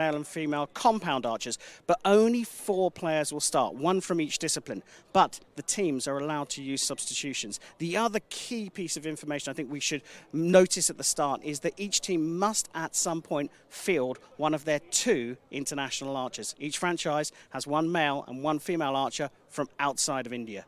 male and female compound archers, but only 4 players will start, 1 from each discipline. But the teams are allowed to use substitutions. The other key piece of information I think we should notice at the start is that each team must at some point field one of their 2 international archers. Each franchise has 1 male and 1 female archer from outside of India.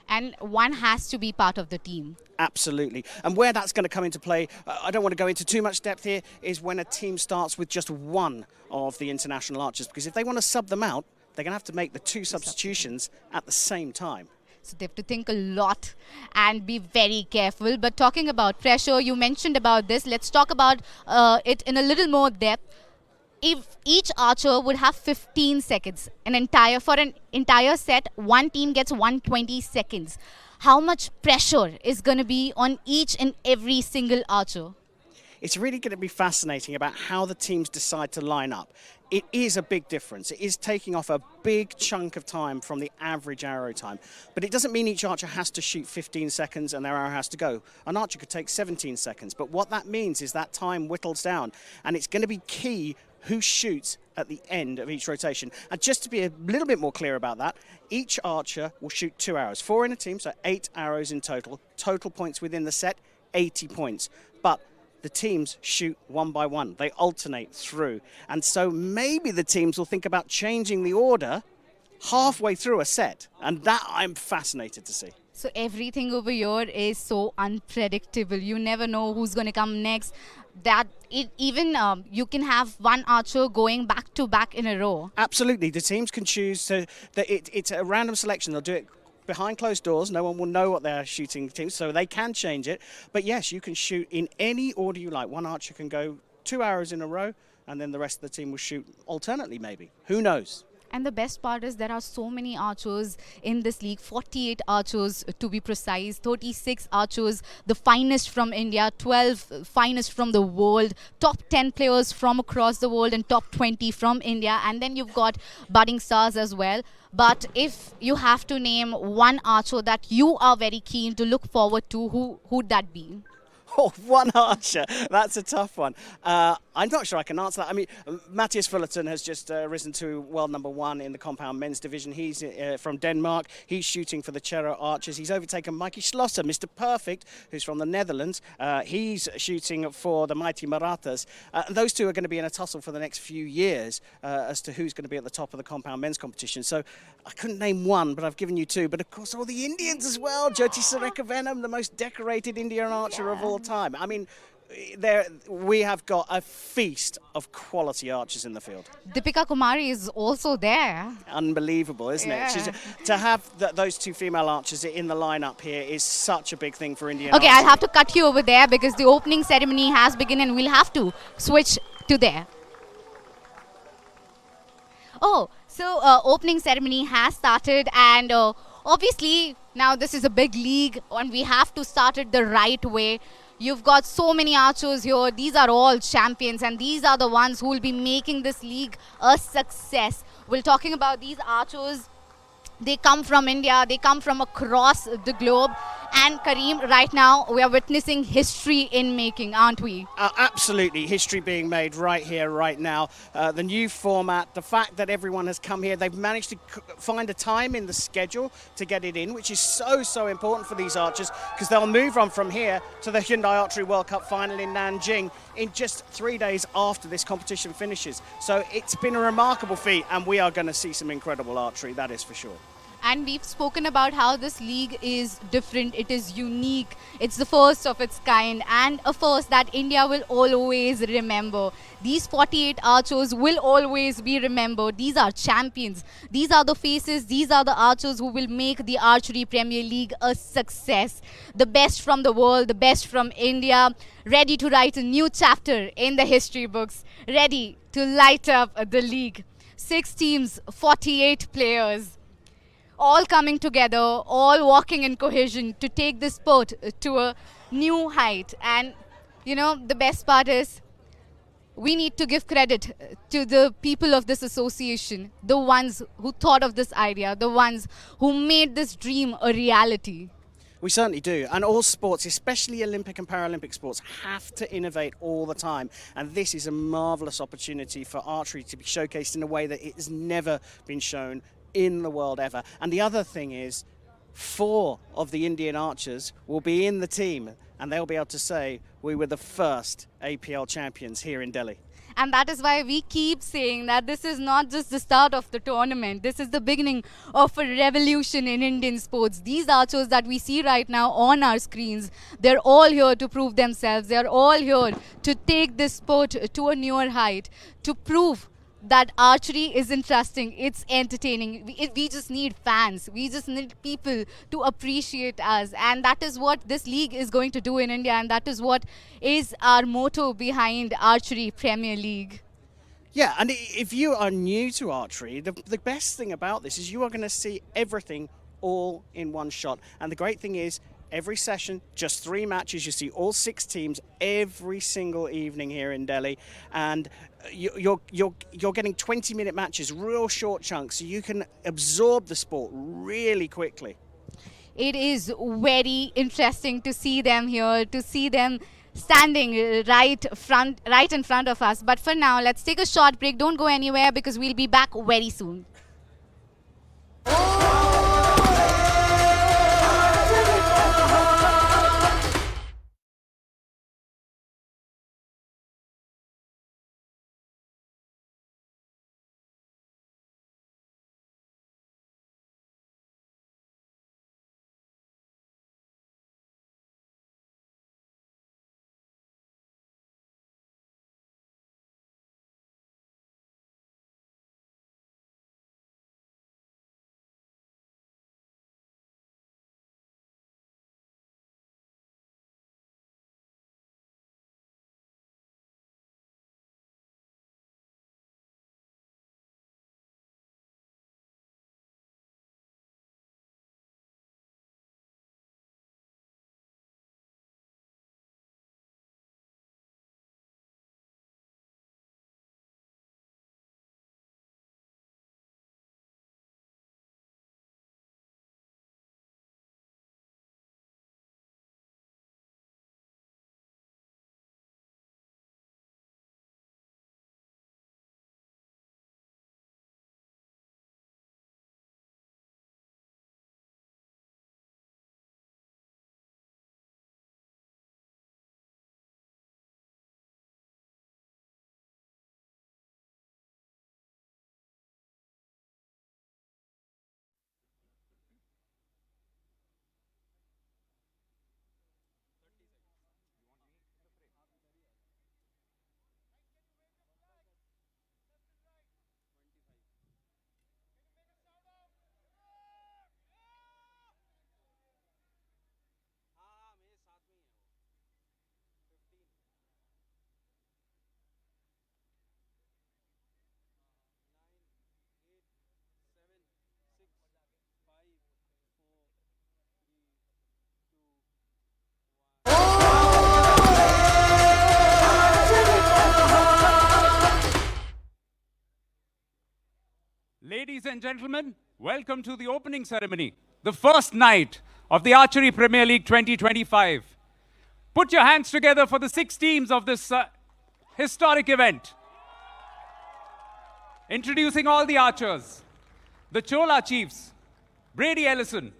And one has to be part of the team. Absolutely. And where that's going to come into play, I don't want to go into too much depth here, is when a team starts with just 1 of the international archers. Because if they want to sub them out, they're going to have to make the 2 substitutions at the same time. So they have to think a lot and be very careful. But talking about pressure, you mentioned about this. Let's talk about it in a little more depth. If each archer would have 15 seconds, for an entire set, one team gets 120 seconds. How much pressure is going to be on each and every single archer? It's really going to be fascinating about how the teams decide to line up. It is a big difference. It is taking off a big chunk of time from the average arrow time. But it doesn't mean each archer has to shoot 15 seconds and their arrow has to go. An archer could take 17 seconds. But what that means is that time whittles down. And it's going to be key who shoots at the end of each rotation. And just to be a little bit more clear about that, each archer will shoot 2 arrows. 4 in a team, so 8 arrows in total. Total points within the set, 80 points. But the teams shoot 1 by 1. They alternate through. And so maybe the teams will think about changing the order halfway through a set. And that I'm fascinated to see. So everything over here is so unpredictable. You never know who's going to come next. You can have one archer going back to back in a row. Absolutely. The teams can choose to. It's a random selection. They'll do it behind closed doors. No one will know what they're shooting teams, so they can change it. But yes, you can shoot in any order you like. One archer can go 2 arrows in a row, and then the rest of the team will shoot alternately, maybe. Who knows? And the best part is there are so many archers in this league, 48 archers to be precise, 36 archers, the finest from India, 12 finest from the world, top 10 players from across the world and top 20 from India. And then you've got budding stars as well. But if you have to name one archer that you are very keen to look forward to, who would that be? Oh, one archer. That's a tough one. I'm not sure I can answer that. I mean, Matthias Fullerton has just risen to world #1 in the compound men's division. He's from Denmark. He's shooting for the Chero Archers. He's overtaken Mikey Schlosser, Mr. Perfect, who's from the Netherlands. He's shooting for the mighty Marathas. Those two are going to be in a tussle for the next few years as to who's going to be at the top of the compound men's competition. So I couldn't name one, but I've given you 2. But of course, all the Indians as well. Jyoti Surekavenom, the most decorated Indian archer of all time. I mean, we have got a feast of quality archers in the field. Deepika Kumari is also there. Unbelievable, isn't it? To have those 2 female archers in the lineup here is such a big thing for Indian Okay, archery. I'll have to cut you over there because the opening ceremony has begun and we'll have to switch to there. Oh, so opening ceremony has started and obviously now this is a big league and we have to start it the right way. You've got so many archers here. These are all champions and these are the ones who will be making this league a success. We're talking about these archers. They come from India. They come from across the globe. And Kareem, right now, we are witnessing history in making, aren't we? Absolutely. History being made right here, right now. The new format, the fact that everyone has come here, they've managed to find a time in the schedule to get it in, which is so important for these archers because they'll move on from here to the Hyundai Archery World Cup final in Nanjing in just 3 days after this competition finishes. So it's been a remarkable feat and we are going to see some incredible archery, that is for sure. And we've spoken about how this league is different, it is unique, it's the first of its kind and a first that India will always remember. These 48 archers will always be remembered. These are champions. These are the faces, these are the archers who will make the Archery Premier League a success. The best from the world, the best from India, ready to write a new chapter in the history books, ready to light up the league. 6 teams, 48 players. All coming together, all walking in cohesion to take this sport to a new height. And, you know, the best part is we need to give credit to the people of this association, the ones who thought of this idea, the ones who made this dream a reality. We certainly do. And all sports, especially Olympic and Paralympic sports, have to innovate all the time. And this is a marvellous opportunity for archery to be showcased in a way that it has never been shown in the world ever. And the other thing is, 4 of the Indian archers will be in the team, and they'll be able to say, we were the first APL champions here in Delhi. And that is why we keep saying that this is not just the start of the tournament. This is the beginning of a revolution in Indian sports. These archers that we see right now on our screens, they're all here to prove themselves. They're all here to take this sport to a newer height, to prove that archery is interesting, it's entertaining. We just need fans. We just need people to appreciate us. And that is what this league is going to do in India. And that is what is our motto behind Archery Premier League. Yeah, and if you are new to archery, the best thing about this is you are going to see everything all in one shot. And the great thing is, every session, just 3 matches. You see all 6 teams every single evening here in Delhi, and you're getting 20-minute matches, real short chunks, so you can absorb the sport really quickly. It is very interesting to see them here, to see them standing right in front of us. But for now, let's take a short break. Don't go anywhere because we'll be back very soon. Ladies and gentlemen, welcome to the opening ceremony, the first night of the Archery Premier League 2025. Put your hands together for the 6 teams of this historic event. Introducing all the archers, the Chola Chiefs, Brady Ellison,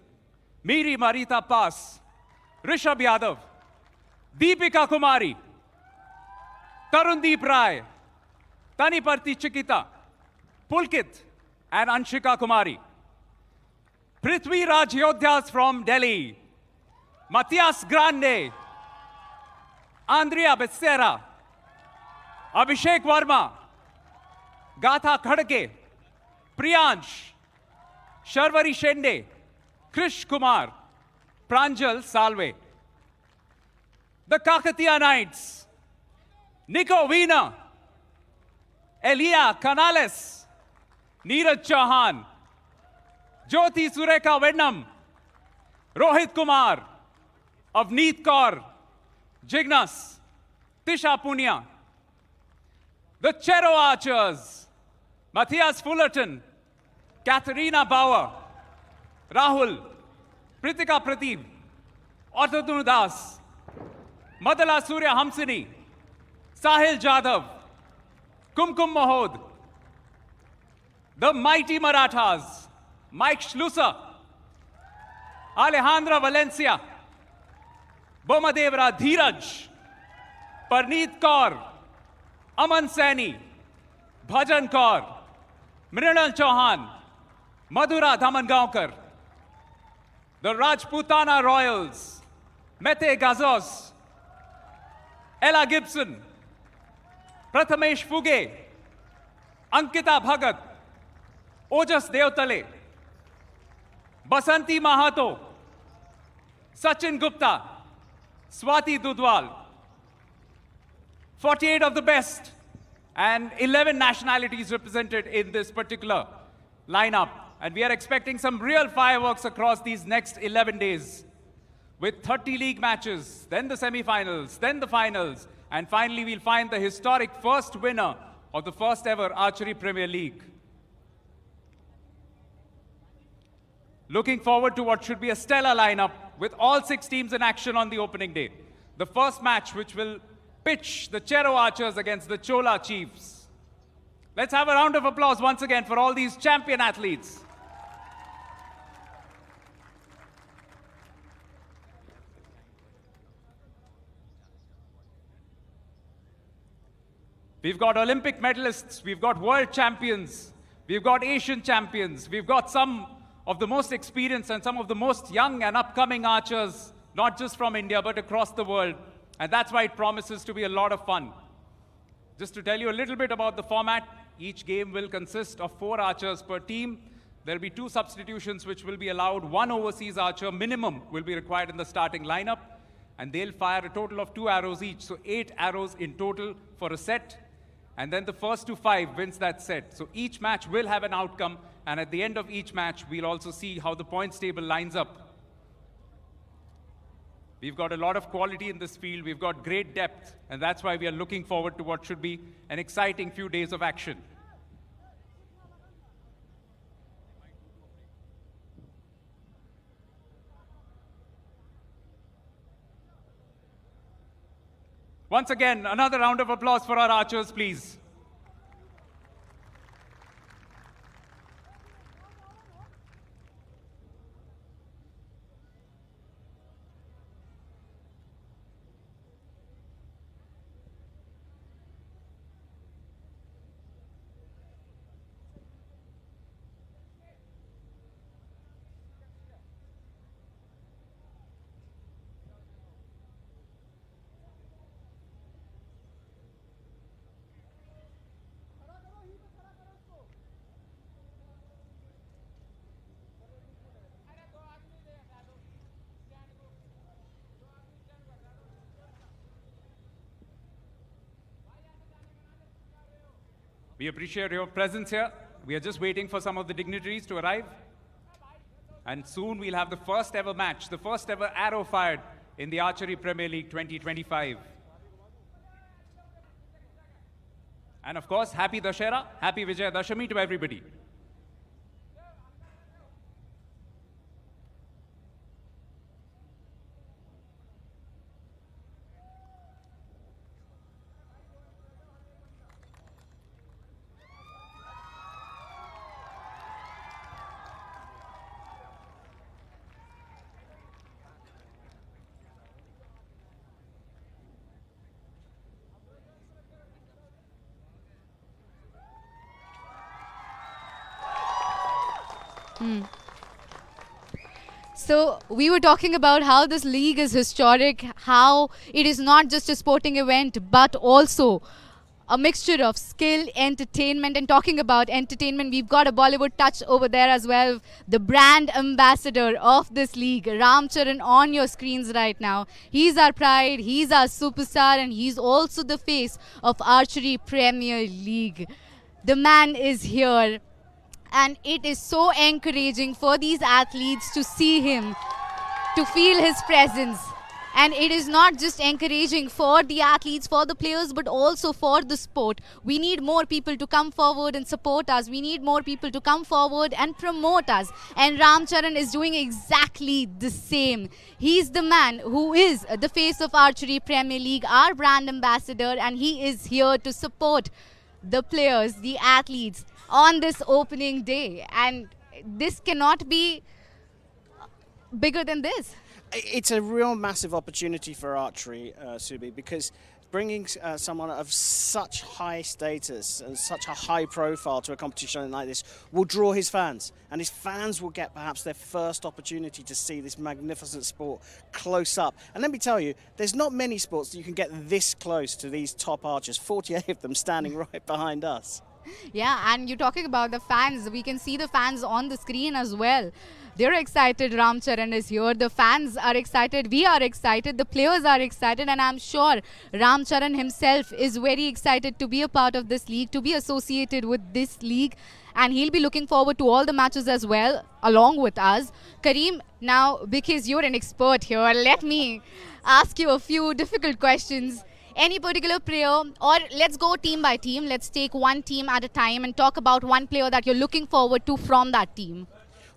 Miri Marita Pass, Rishabh Yadav, Deepika Kumari, Tarundeep Rai, Taniparti Chikita, Pulkit, and Anshika Kumari. Prithvi Raj Yodhyas from Delhi, Matthias Grande, Andrea Becerra, Abhishek Verma, Gatha Khadke, Priyansh, Sharvari Shende, Krish Kumar, Pranjal Salve. The Kakatiya Knights, Nico Veena, Elia Canales, Neeraj Chauhan, Jyoti Sureka Vednam, Rohit Kumar, Avneet Kaur, Jignas, Tisha Punia. The Chero Archers, Matthias Fullerton, Katharina Bauer, Rahul, Pritika Prateep, Otadunu Das, Madala Surya Hamsini, Sahil Jadhav, Kumkum Mahod, the mighty Marathas, Mike Schlusser, Alejandra Valencia, Bomadevra Dheeraj, Parneet Kaur, Aman Saini, Bhajan Kaur, Mrinal Chauhan, Madhura Dhamangaonkar, the Rajputana Royals, Mete Gazos, Ella Gibson, Prathamesh Fuge, Ankita Bhagat, Ojas Deotale, Basanti Mahato, Sachin Gupta, Swati Dudwal, 48 of the best and 11 nationalities represented in this particular lineup. And we are expecting some real fireworks across these next 11 days with 30 league matches, then the semi-finals, then the finals, and finally we'll find the historic first winner of the first ever Archery Premier League. Looking forward to what should be a stellar lineup with all 6 teams in action on the opening day. The first match, which will pitch the Chero Archers against the Chola Chiefs. Let's have a round of applause once again for all these champion athletes. We've got Olympic medalists, we've got world champions, we've got Asian champions, we've got some of the most experienced and some of the most young and upcoming archers, not just from India, but across the world. And that's why it promises to be a lot of fun. Just to tell you a little bit about the format, each game will consist of 4 archers per team. There'll be 2 substitutions which will be allowed. 1 overseas archer minimum will be required in the starting lineup. And they'll fire a total of 2 arrows each. So 8 arrows in total for a set. And then the first to 5 wins that set. So each match will have an outcome. And at the end of each match, we'll also see how the points table lines up. We've got a lot of quality in this field. We've got great depth. And that's why we are looking forward to what should be an exciting few days of action. Once again, another round of applause for our archers, please. We appreciate your presence here. We are just waiting for some of the dignitaries to arrive. And soon we'll have the first ever match, the first ever arrow fired in the Archery Premier League 2025. And of course, happy Dashera, happy Vijaya Dashami to everybody. So we were talking about how this league is historic, how it is not just a sporting event, but also a mixture of skill, entertainment. And talking about entertainment, we've got a Bollywood touch over there as well. The brand ambassador of this league, Ram Charan, on your screens right now. He's our pride, he's our superstar, and he's also the face of Archery Premier League. The man is here. And it is so encouraging for these athletes to see him, to feel his presence. And it is not just encouraging for the athletes, for the players, but also for the sport. We need more people to come forward and support us. We need more people to come forward and promote us. And Ram Charan is doing exactly the same. He's the man who is the face of Archery Premier League, our brand ambassador, and he is here to support the players, the athletes on this opening day. And this cannot be bigger than this. It's a real massive opportunity for archery, Subi, because bringing someone of such high status and such a high profile to a competition like this will draw his fans, and his fans will get perhaps their first opportunity to see this magnificent sport close up. And let me tell you, there's not many sports that you can get this close to these top archers, 48 of them standing right behind us. Yeah, and you're talking about the fans. We can see the fans on the screen as well. They're excited. Ram Charan is here. The fans are excited. We are excited. The players are excited. And I'm sure Ram Charan himself is very excited to be a part of this league, to be associated with this league. And he'll be looking forward to all the matches as well, along with us. Kareem, now, because you're an expert here, let me ask you a few difficult questions. Any particular player, or let's go team by team. Let's take one team at a time and talk about one player that you're looking forward to from that team.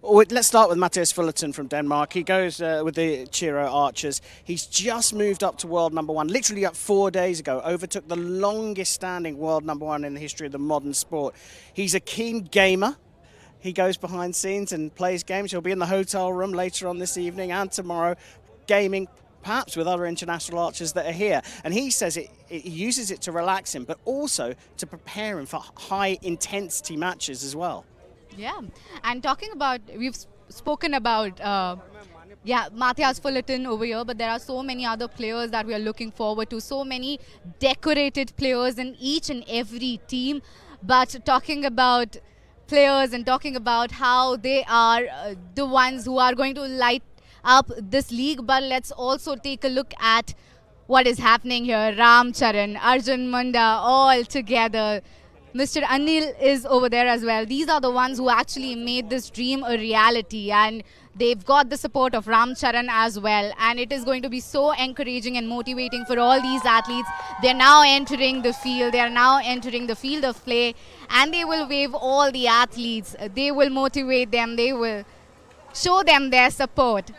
Well, let's start with Mathias Fullerton from Denmark. He goes with the Chiro Archers. He's just moved up to world number one, literally up 4 days ago, overtook the longest standing world number one in the history of the modern sport. He's a keen gamer. He goes behind scenes and plays games. He'll be in the hotel room later on this evening and tomorrow, gaming, perhaps with other international archers that are here. And he says he uses it to relax him, but also to prepare him for high intensity matches as well. Yeah, and talking about, we've spoken about, Matthias Fullerton over here, but there are so many other players that we are looking forward to, so many decorated players in each and every team. But talking about players and talking about how they are the ones who are going to light up this league, but let's also take a look at what is happening here. Ram Charan, Arjun Munda, all together. Mr. Anil is over there as well. These are the ones who actually made this dream a reality, and they've got the support of Ram Charan as well. And it is going to be so encouraging and motivating for all these athletes. They're now entering the field. They are now entering the field of play, and they will wave all the athletes. They will motivate them. They will show them their support.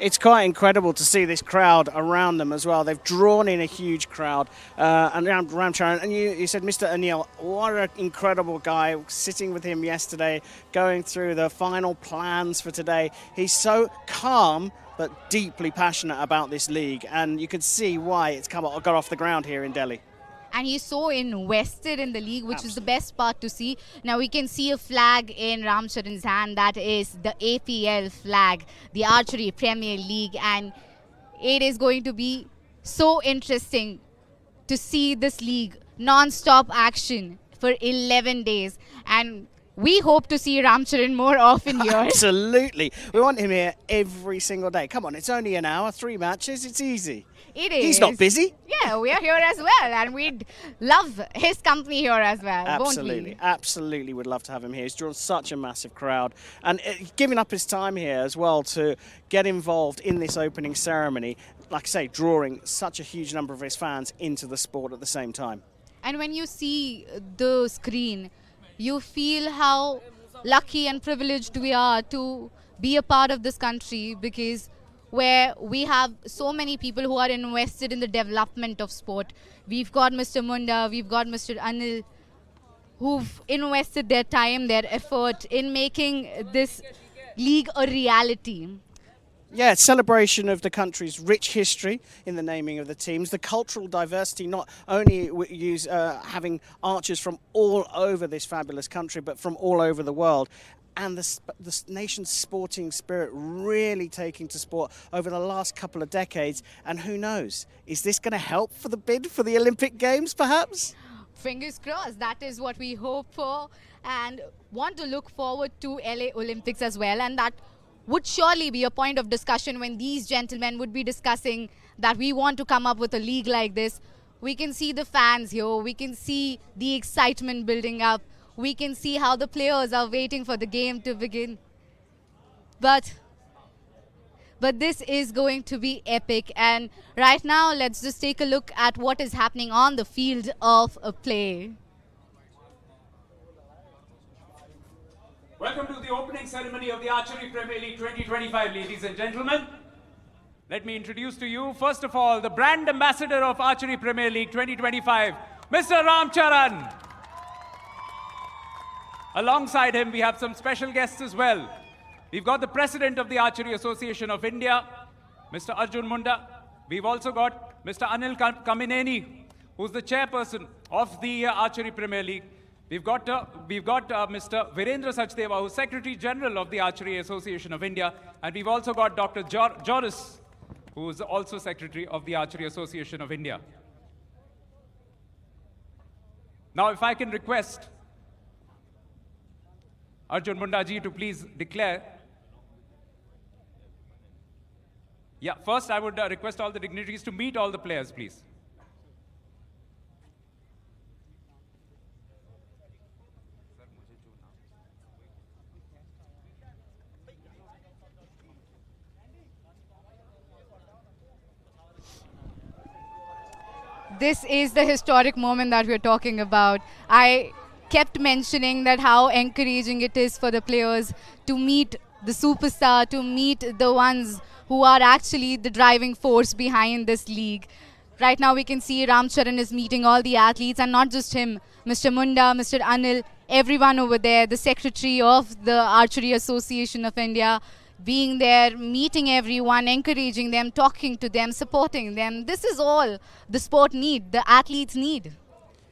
It's quite incredible to see this crowd around them as well. They've drawn in a huge crowd and around Ram Charan. And you said, Mr. Anil, what an incredible guy, sitting with him yesterday, going through the final plans for today. He's so calm but deeply passionate about this league. And you can see why it's got off the ground here in Delhi. And he's so invested in the league, which is the best part to see. Now we can see a flag in Ram Charan's hand. That is the APL flag, the Archery Premier League. And it is going to be so interesting to see this league non-stop action for 11 days. And we hope to see Ram Charan more often here. Absolutely. We want him here every single day. Come on, it's only an hour, 3 matches, it's easy. It is. He's not busy. Yeah, we are here as well, and we'd love his company here as well, Absolutely, won't we? absolutely would love to have him here. He's drawn such a massive crowd, and giving up his time here as well to get involved in this opening ceremony, like I say, drawing such a huge number of his fans into the sport at the same time. And when you see the screen, you feel how lucky and privileged we are to be a part of this country, because where we have so many people who are invested in the development of sport. We've got Mr. Munda, we've got Mr. Anil, who've invested their time, their effort in making this league a reality. Yeah, it's celebration of the country's rich history in the naming of the teams, the cultural diversity, not only having archers from all over this fabulous country, but from all over the world. And the nation's sporting spirit really taking to sport over the last couple of decades. And who knows, is this going to help for the bid for the Olympic Games, perhaps? Fingers crossed, that is what we hope for, and want to look forward to LA Olympics as well. And that would surely be a point of discussion when these gentlemen would be discussing that we want to come up with a league like this. We can see the fans here, we can see the excitement building up. We can see how the players are waiting for the game to begin. But but this is going to be epic. And right now, let's just take a look at what is happening on the field of play. Welcome to the opening ceremony of the Archery Premier League 2025, ladies and gentlemen. Let me introduce to you, first of all, the brand ambassador of Archery Premier League 2025, Mr. Ram Charan. Alongside him, we have some special guests as well. We've got the president of the Archery Association of India, Mr. Arjun Munda. We've also got Mr. Anil Kamineni, who's the chairperson of the Archery Premier League. We've got Mr. Virendra Sachdeva, who's Secretary General of the Archery Association of India. And we've also got Dr. Joris, who is also Secretary of the Archery Association of India. Now, if I can request Arjun Mundaji to please declare. Yeah, first I would request all the dignitaries to meet all the players, please. This is the historic moment that we're talking about. I kept mentioning that how encouraging it is for the players to meet the superstar, to meet the ones who are actually the driving force behind this league. Right now we can see Ram Charan is meeting all the athletes, and not just him, Mr. Munda, Mr. Anil, everyone over there, the secretary of the Archery Association of India, being there, meeting everyone, encouraging them, talking to them, supporting them. This is all the sport need, the athletes need.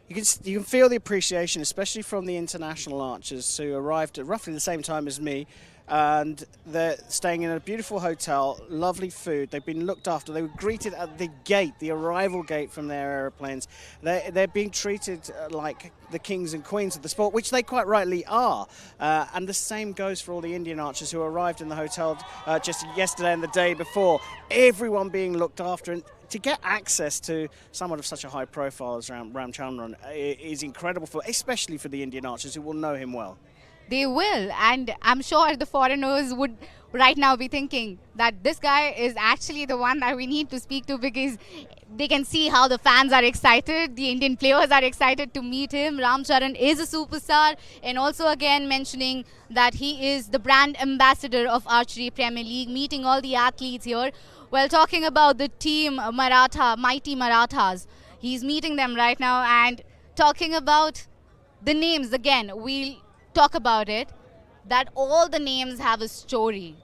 You can feel the appreciation, especially from the international archers who arrived at roughly the same time as me, and they're staying in a beautiful hotel, lovely food. They've been looked after. They were greeted at the gate, the arrival gate from their aeroplanes. They're being treated like the kings and queens of the sport, which they quite rightly are. And the same goes for all the Indian archers who arrived in the hotel just yesterday and the day before. Everyone being looked after. And to get access to someone of such a high profile as Ram Charan is incredible, especially for the Indian archers who will know him well. They will, and I'm sure the foreigners would right now be thinking that this guy is actually the one that we need to speak to, because they can see how the fans are excited, the Indian players are excited to meet him. Ram Charan is a superstar, and also again mentioning that he is the brand ambassador of Archery Premier League, meeting all the athletes here. Well, talking about the team Maratha, Mighty Marathas, he's meeting them right now, and talking about the names again. We'll talk about it, that all the names have a story.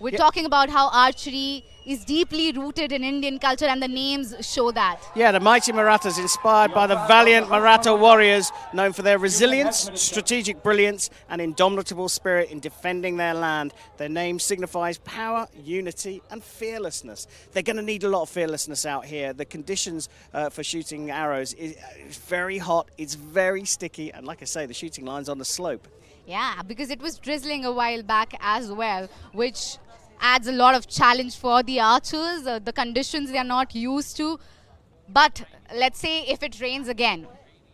We're talking about how archery is deeply rooted in Indian culture, and the names show that. Yeah, the Mighty Marathas, inspired by the valiant Maratha warriors, known for their resilience, strategic brilliance, and indomitable spirit in defending their land. Their name signifies power, unity, and fearlessness. They're going to need a lot of fearlessness out here. The conditions for shooting arrows is very hot, it's very sticky, and like I say, the shooting line's on the slope. Yeah, because it was drizzling a while back as well, which adds a lot of challenge for the archers, the conditions they are not used to. But let's say if it rains again,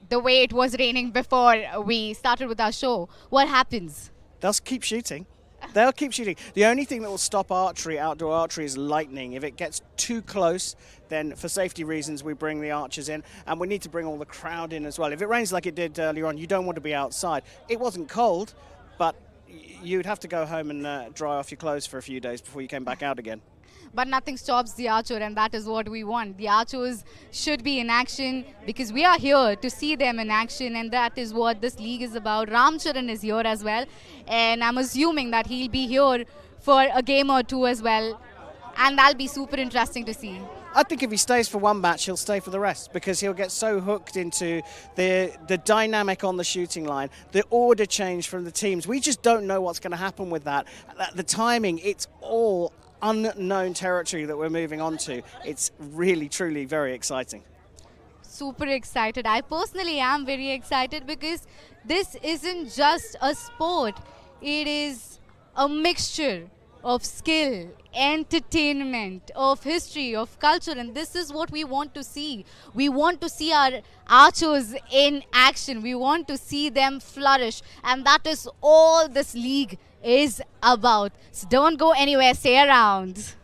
the way it was raining before we started with our show, what happens? They'll keep shooting. They'll keep shooting. The only thing that will stop archery, outdoor archery, is lightning. If it gets too close, then for safety reasons, we bring the archers in, and we need to bring all the crowd in as well. If it rains like it did earlier on, you don't want to be outside. It wasn't cold, but you'd have to go home and dry off your clothes for a few days before you came back out again. But nothing stops the archer, and that is what we want. The archers should be in action, because we are here to see them in action, and that is what this league is about. Ram Charan is here as well, and I'm assuming that he'll be here for a game or two as well, and that'll be super interesting to see. I think if he stays for one match, he'll stay for the rest, because he'll get so hooked into the dynamic on the shooting line, the order change from the teams. We just don't know what's going to happen with that. The timing, it's all unknown territory that we're moving on to. It's really, truly very exciting. Super excited. I personally am very excited, because this isn't just a sport. It is a mixture of skill, entertainment, of history, of culture, and this is what we want to see. We want to see our archers in action. We want to see them flourish, and that is all this league is about. So don't go anywhere, stay around.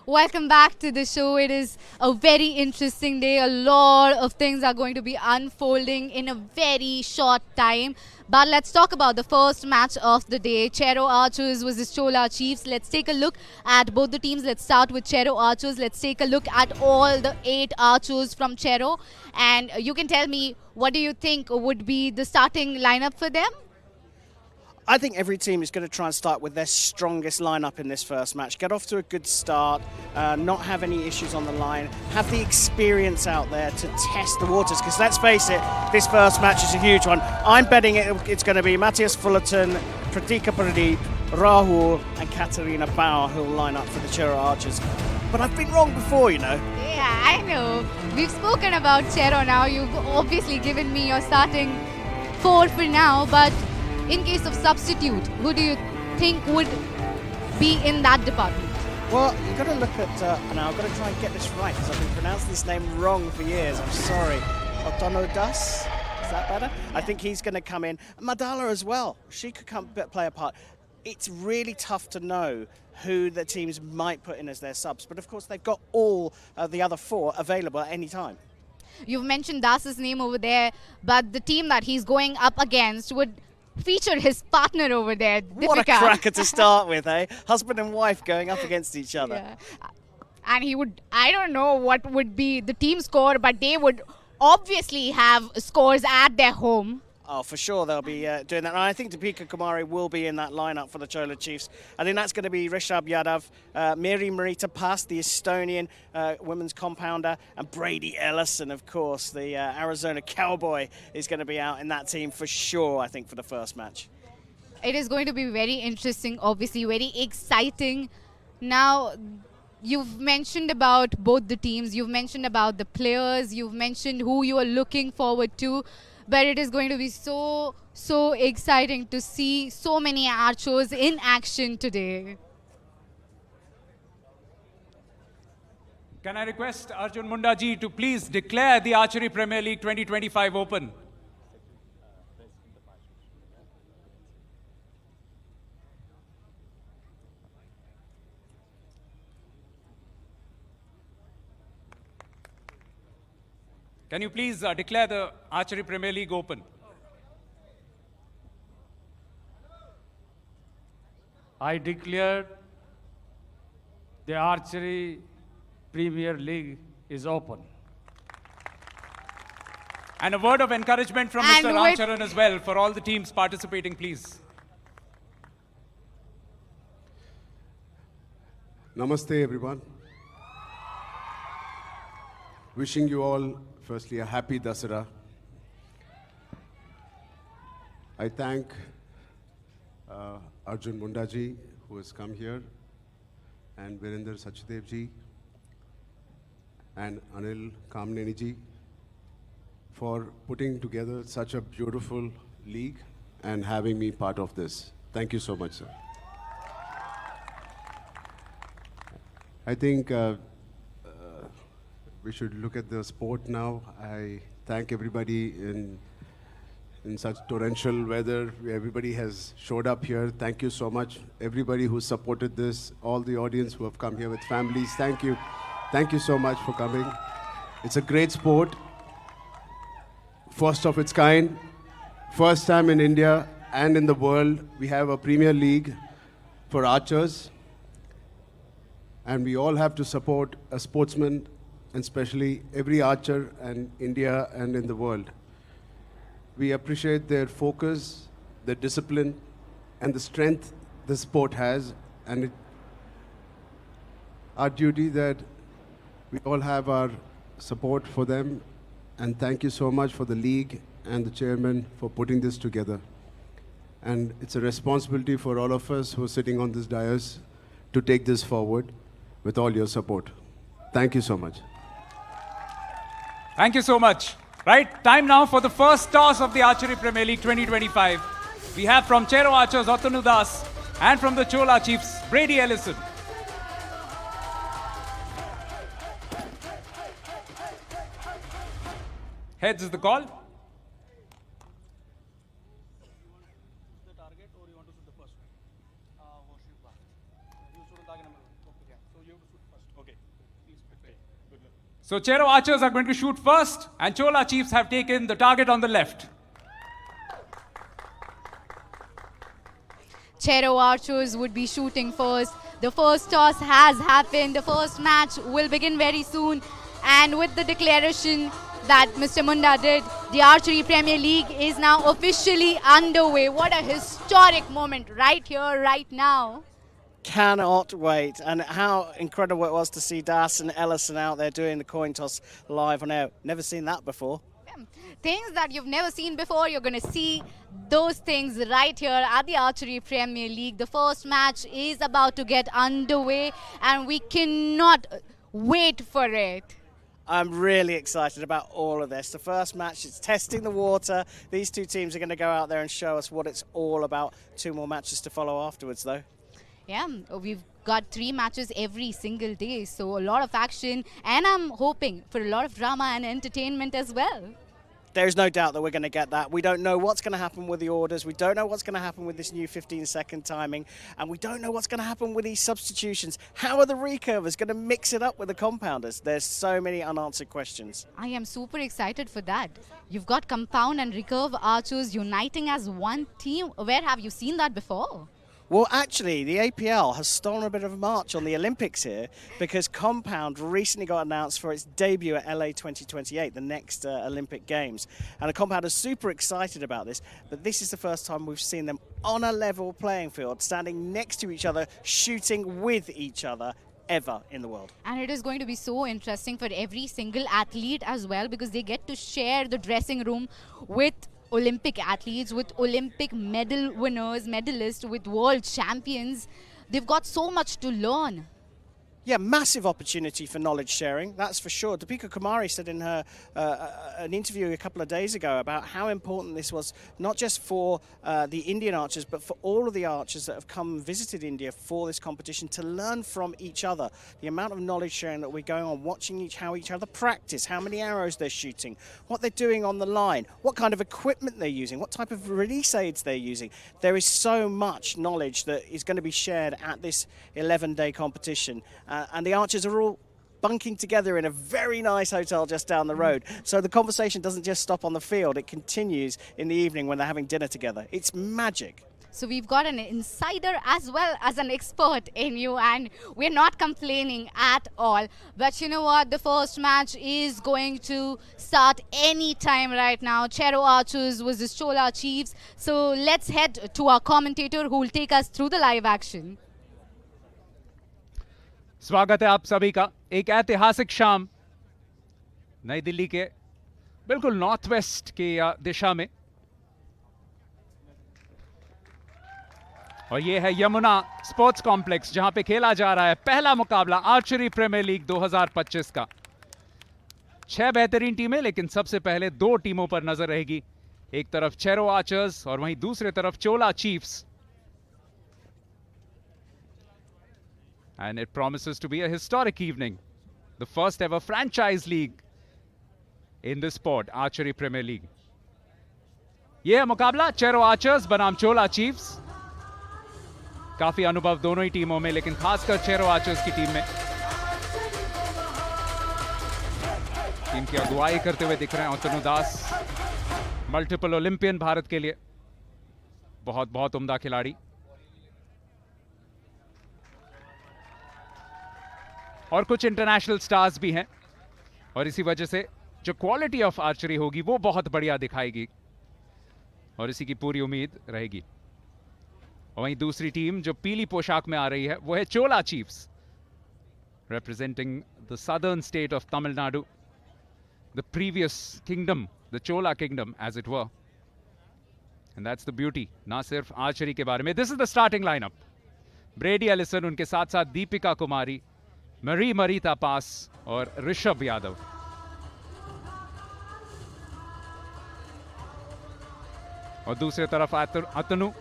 Welcome back to the show. It is a very interesting day. A lot of things are going to be unfolding in a very short time. But let's talk about the first match of the day. Chero Archers versus Chola Chiefs. Let's take a look at both the teams. Let's start with Chero Archers. Let's take a look at all the 8 archers from Chero. And you can tell me, what do you think would be the starting lineup for them? I think every team is going to try and start with their strongest lineup in this first match. Get off to a good start, not have any issues on the line, have the experience out there to test the waters. Because let's face it, this first match is a huge one. I'm betting it's going to be Matthias Fullerton, Pratika Pradeep, Rahul and Katarina Bauer who will line up for the Chero Archers. But I've been wrong before, you know. Yeah, I know. We've spoken about Chero now. You've obviously given me your starting 4 for now, but in case of substitute, who do you think would be in that department? Well, you've got to look at, now I've got to try and get this right because I've been pronouncing this name wrong for years. I'm sorry. Otonodas? Is that better? I think he's going to come in. Madala as well. She could play a part. It's really tough to know who the teams might put in as their subs, but of course they've got all the other 4 available at any time. You've mentioned Das's name over there, but the team that he's going up against would feature his partner over there, Deepika. What a cracker to start with, eh? Husband and wife going up against each other. Yeah. And he would, I don't know what would be the team score, but they would obviously have scores at their home. Oh, for sure they'll be doing that. And I think Deepika Kumari will be in that lineup for the Chola Chiefs. I think that's going to be Rishabh Yadav, Miri Marita Pass, the Estonian women's compounder, and Brady Ellison, of course, the Arizona Cowboy, is going to be out in that team for sure, I think, for the first match. It is going to be very interesting, obviously, very exciting. Now, you've mentioned about both the teams, you've mentioned about the players, you've mentioned who you are looking forward to. But it is going to be so exciting to see so many archers in action today. Can I request Arjun Mundaji to please declare the Archery Premier League 2025 open? Can you please declare the Archery Premier League open? I declare the Archery Premier League is open. And a word of encouragement from And Mr. with- Ramcharan as well for all the teams participating, please. Namaste, everyone. Wishing you all, firstly, a happy Dasara. I thank Arjun Mundaji, who has come here, and Virender Sachdevji, and Anil Kamneniji for putting together such a beautiful league and having me part of this. Thank you so much, sir. I think we should look at the sport now. I thank everybody in such torrential weather. Everybody has showed up here. Thank you so much. Everybody who supported this, all the audience who have come here with families, thank you. Thank you so much for coming. It's a great sport. First of its kind. First time in India and in the world, we have a Premier League for archers. And we all have to support a sportsman, and especially every archer in India and in the world. We appreciate their focus, their discipline, and the strength the sport has. And our duty that we all have our support for them. And thank you so much for the league and the chairman for putting this together. And it's a responsibility for all of us who are sitting on this dais to take this forward with all your support. Thank you so much. Thank you so much. Right, time now for the first toss of the Archery Premier League 2025. We have from Chero Archers, Otanu Das, and from the Chola Chiefs, Brady Ellison. Heads is the call. So Chero Archers are going to shoot first, and Chola Chiefs have taken the target on the left. Chero Archers would be shooting first. The first toss has happened. The first match will begin very soon. And with the declaration that Mr. Munda did, the Archery Premier League is now officially underway. What a historic moment right here, right now. Cannot wait. And how incredible it was to see Das and Ellison out there doing the coin toss live on air. Never seen that before. Things that you've never seen before, you're going to see those things right here at the Archery Premier League. The first match is about to get underway and we cannot wait for it. I'm really excited about all of this. The first match is testing the water. These two teams are going to go out there and show us what it's all about. 2 more matches to follow afterwards, though. Yeah, we've got 3 matches every single day, so a lot of action, and I'm hoping for a lot of drama and entertainment as well. There's no doubt that we're going to get that. We don't know what's going to happen with the orders. We don't know what's going to happen with this new 15-second timing. And we don't know what's going to happen with these substitutions. How are the recurvers going to mix it up with the compounders? There's so many unanswered questions. I am super excited for that. You've got compound and recurve archers uniting as one team. Where have you seen that before? Well, actually, the APL has stolen a bit of a march on the Olympics here because Compound recently got announced for its debut at LA 2028, the next Olympic Games. And the Compound is super excited about this, but this is the first time we've seen them on a level playing field, standing next to each other, shooting with each other ever in the world. And it is going to be so interesting for every single athlete as well because they get to share the dressing room with Olympic athletes, with Olympic medal winners, medalists, with world champions. They've got so much to learn. Yeah, massive opportunity for knowledge sharing, that's for sure. Deepika Kumari said in her an interview a couple of days ago about how important this was, not just for the Indian archers, but for all of the archers that have come visited India for this competition to learn from each other. The amount of knowledge sharing that we're going on, watching how each other practice, how many arrows they're shooting, what they're doing on the line, what kind of equipment they're using, what type of release aids they're using. There is so much knowledge that is going to be shared at this 11-day competition. And the archers are all bunking together in a very nice hotel just down the road. So the conversation doesn't just stop on the field, it continues in the evening when they're having dinner together. It's magic. So we've got an insider as well as an expert in you, and we're not complaining at all. But you know what? The first match is going to start any time right now. Chero Archers versus Chola Chiefs. So let's head to our commentator who will take us through the live action. स्वागत है आप सभी का एक ऐतिहासिक शाम नई दिल्ली के बिल्कुल नॉर्थ वेस्ट की दिशा में और ये है यमुना स्पोर्ट्स कॉम्प्लेक्स जहां पे खेला जा रहा है पहला मुकाबला आर्चरी प्रीमियर लीग 2025 का 6 बेहतरीन टीमें लेकिन सबसे पहले 2 टीमों पर नजर रहेगी एक तरफ चेरो आर्चर्स और वहीं दूसरी तरफ चोला chiefs and it promises to be a historic evening, the first ever franchise league in this sport, Archery Premier League. ये है मुकाबला चेरो आर्चर्स बनाम चोला चीफ्स काफी अनुभव दोनों ही टीमों में लेकिन खासकर चेरो आर्चर्स की टीम में टीम की अगुवाई करते हुए दिख रहे हैं अतनु दास मल्टीपल ओलंपियन भारत के लिए बहुत बहुत उम्दा खिलाड़ी और कुछ इंटरनेशनल स्टार्स भी हैं और इसी वजह से जो क्वालिटी ऑफ आर्चरी होगी वो बहुत बढ़िया दिखाएगी और इसी की पूरी उम्मीद रहेगी और वहीं दूसरी टीम जो पीली पोशाक में आ रही है वो है Chola chiefs representing the southern state of Tamil Nadu the previous kingdom the Chola kingdom as it were and that's the beauty ना सिर्फ आर्चरी के बारे में this is the starting lineup Brady Ellison उनके साथ साथ दीपिका कुमारी मरीता पास और ऋषभ यादव और दूसरी तरफ अतनु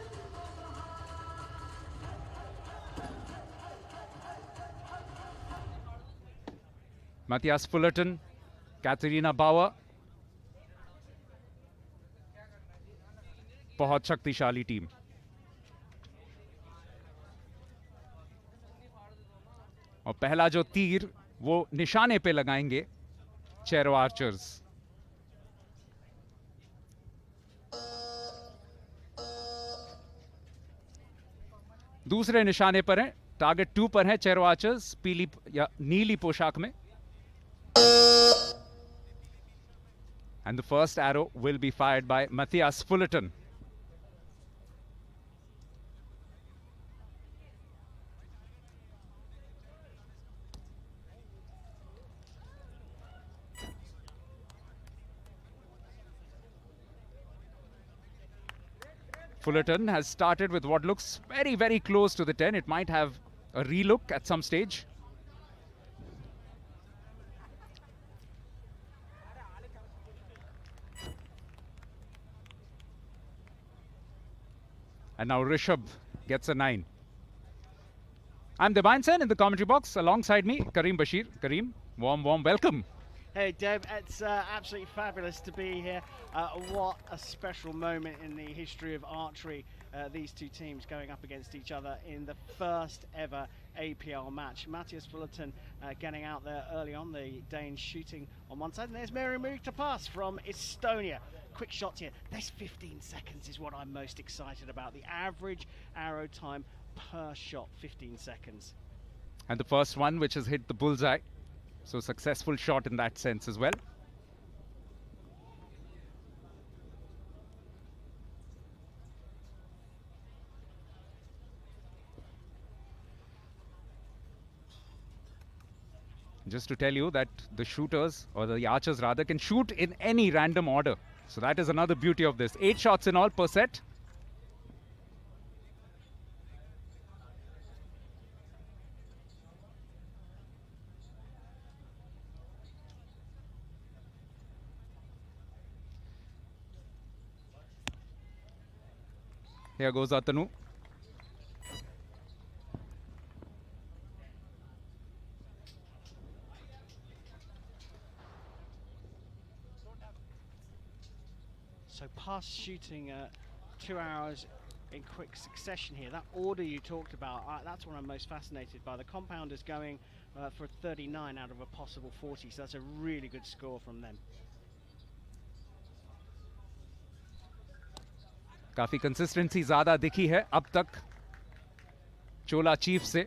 मैथियास फुलटन कैथरीना बावर बहुत शक्तिशाली टीम और पहला जो तीर वो निशाने पे लगाएंगे चेरो आर्चर्स दूसरे निशाने पर है टारगेट 2 पर है चेरो आर्चर्स पीली या नीली पोशाक में and the first arrow will be fired by Mathias Fullerton Fullerton has started with what looks very, very close to the 10. It might have a relook at some stage. And now Rishabh gets a 9. I'm Devan Sen in the commentary box. Alongside me, Kareem Bashir. Kareem, warm welcome. Hey Deb, it's absolutely fabulous to be here. What a special moment in the history of archery. These two teams going up against each other in the first ever APL match. Matthias Fullerton getting out there early on, the Danes shooting on one side. And there's Mary-Marita Pass from Estonia. Quick shots here. This 15 seconds is what I'm most excited about. The average arrow time per shot, 15 seconds. And the first one which has hit the bullseye. So successful shot in that sense as well. Just to tell you that the shooters, or the archers rather, can shoot in any random order. So that is another beauty of this. 8 shots in all per set. Here goes Atanu. So pass shooting 2 hours in quick succession here. That order you talked about, that's what I'm most fascinated by. The compounders going for 39 out of a possible 40, so that's a really good score from them. काफी consistency ज्यादा दिखी है अब तक चोला chief से।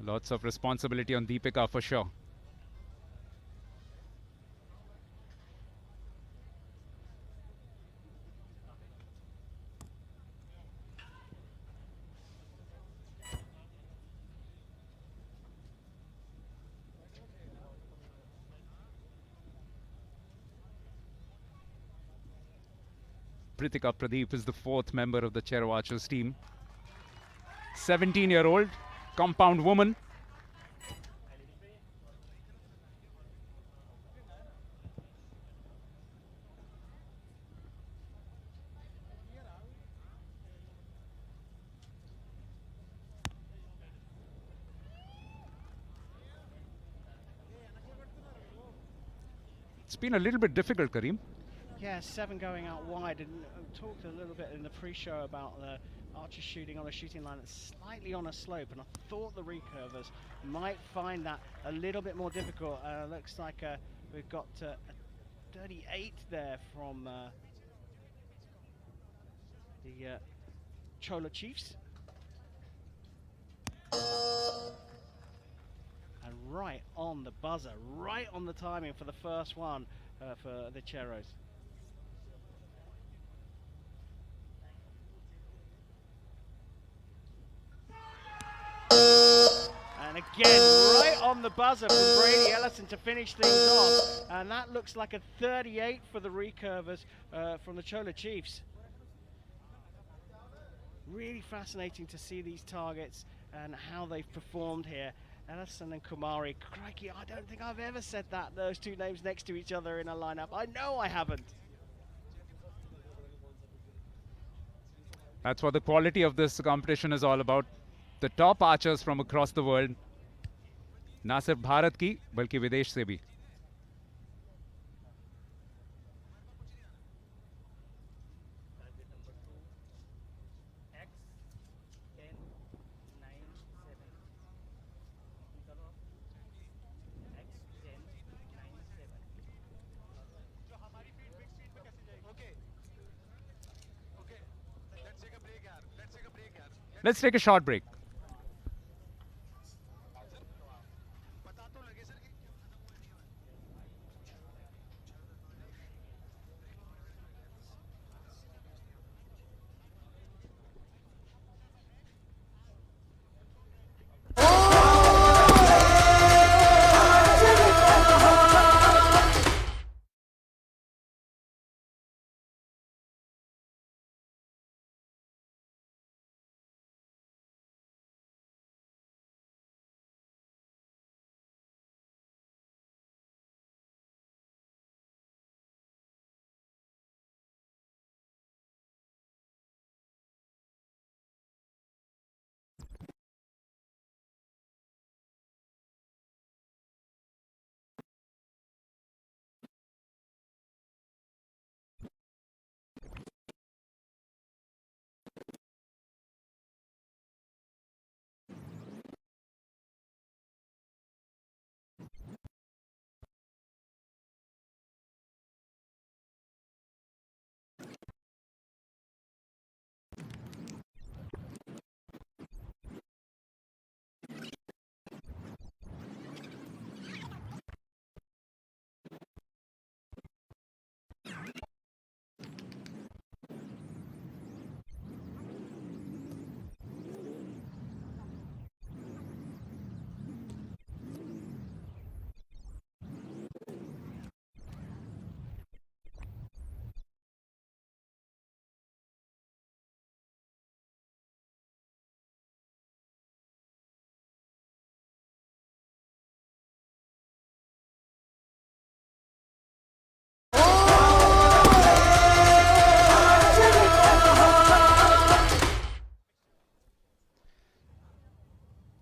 Lots of responsibility on Deepika for sure. Pritika Pradeep is the fourth member of the Chero Archers team. 17-year-old compound woman. It's been a little bit difficult, Kareem. Yeah, 7 going out wide, and talked a little bit in the pre-show about the Archers shooting on a shooting line that's slightly on a slope, and I thought the recurvers might find that a little bit more difficult. Looks like we've got a 38 there from the Chola Chiefs. And right on the buzzer, right on the timing for the first one for the Cheros. And again, right on the buzzer from Brady Ellison to finish things off. And that looks like a 38 for the recurvers from the Chola Chiefs. Really fascinating to see these targets and how they've performed here. Ellison and Kumari, crikey, I don't think I've ever said that, those two names next to each other in a lineup. I know I haven't. That's what the quality of this competition is all about. The top archers from across the world, ना सिर्फ भारत की बल्कि विदेश से भी। Let's take a short break.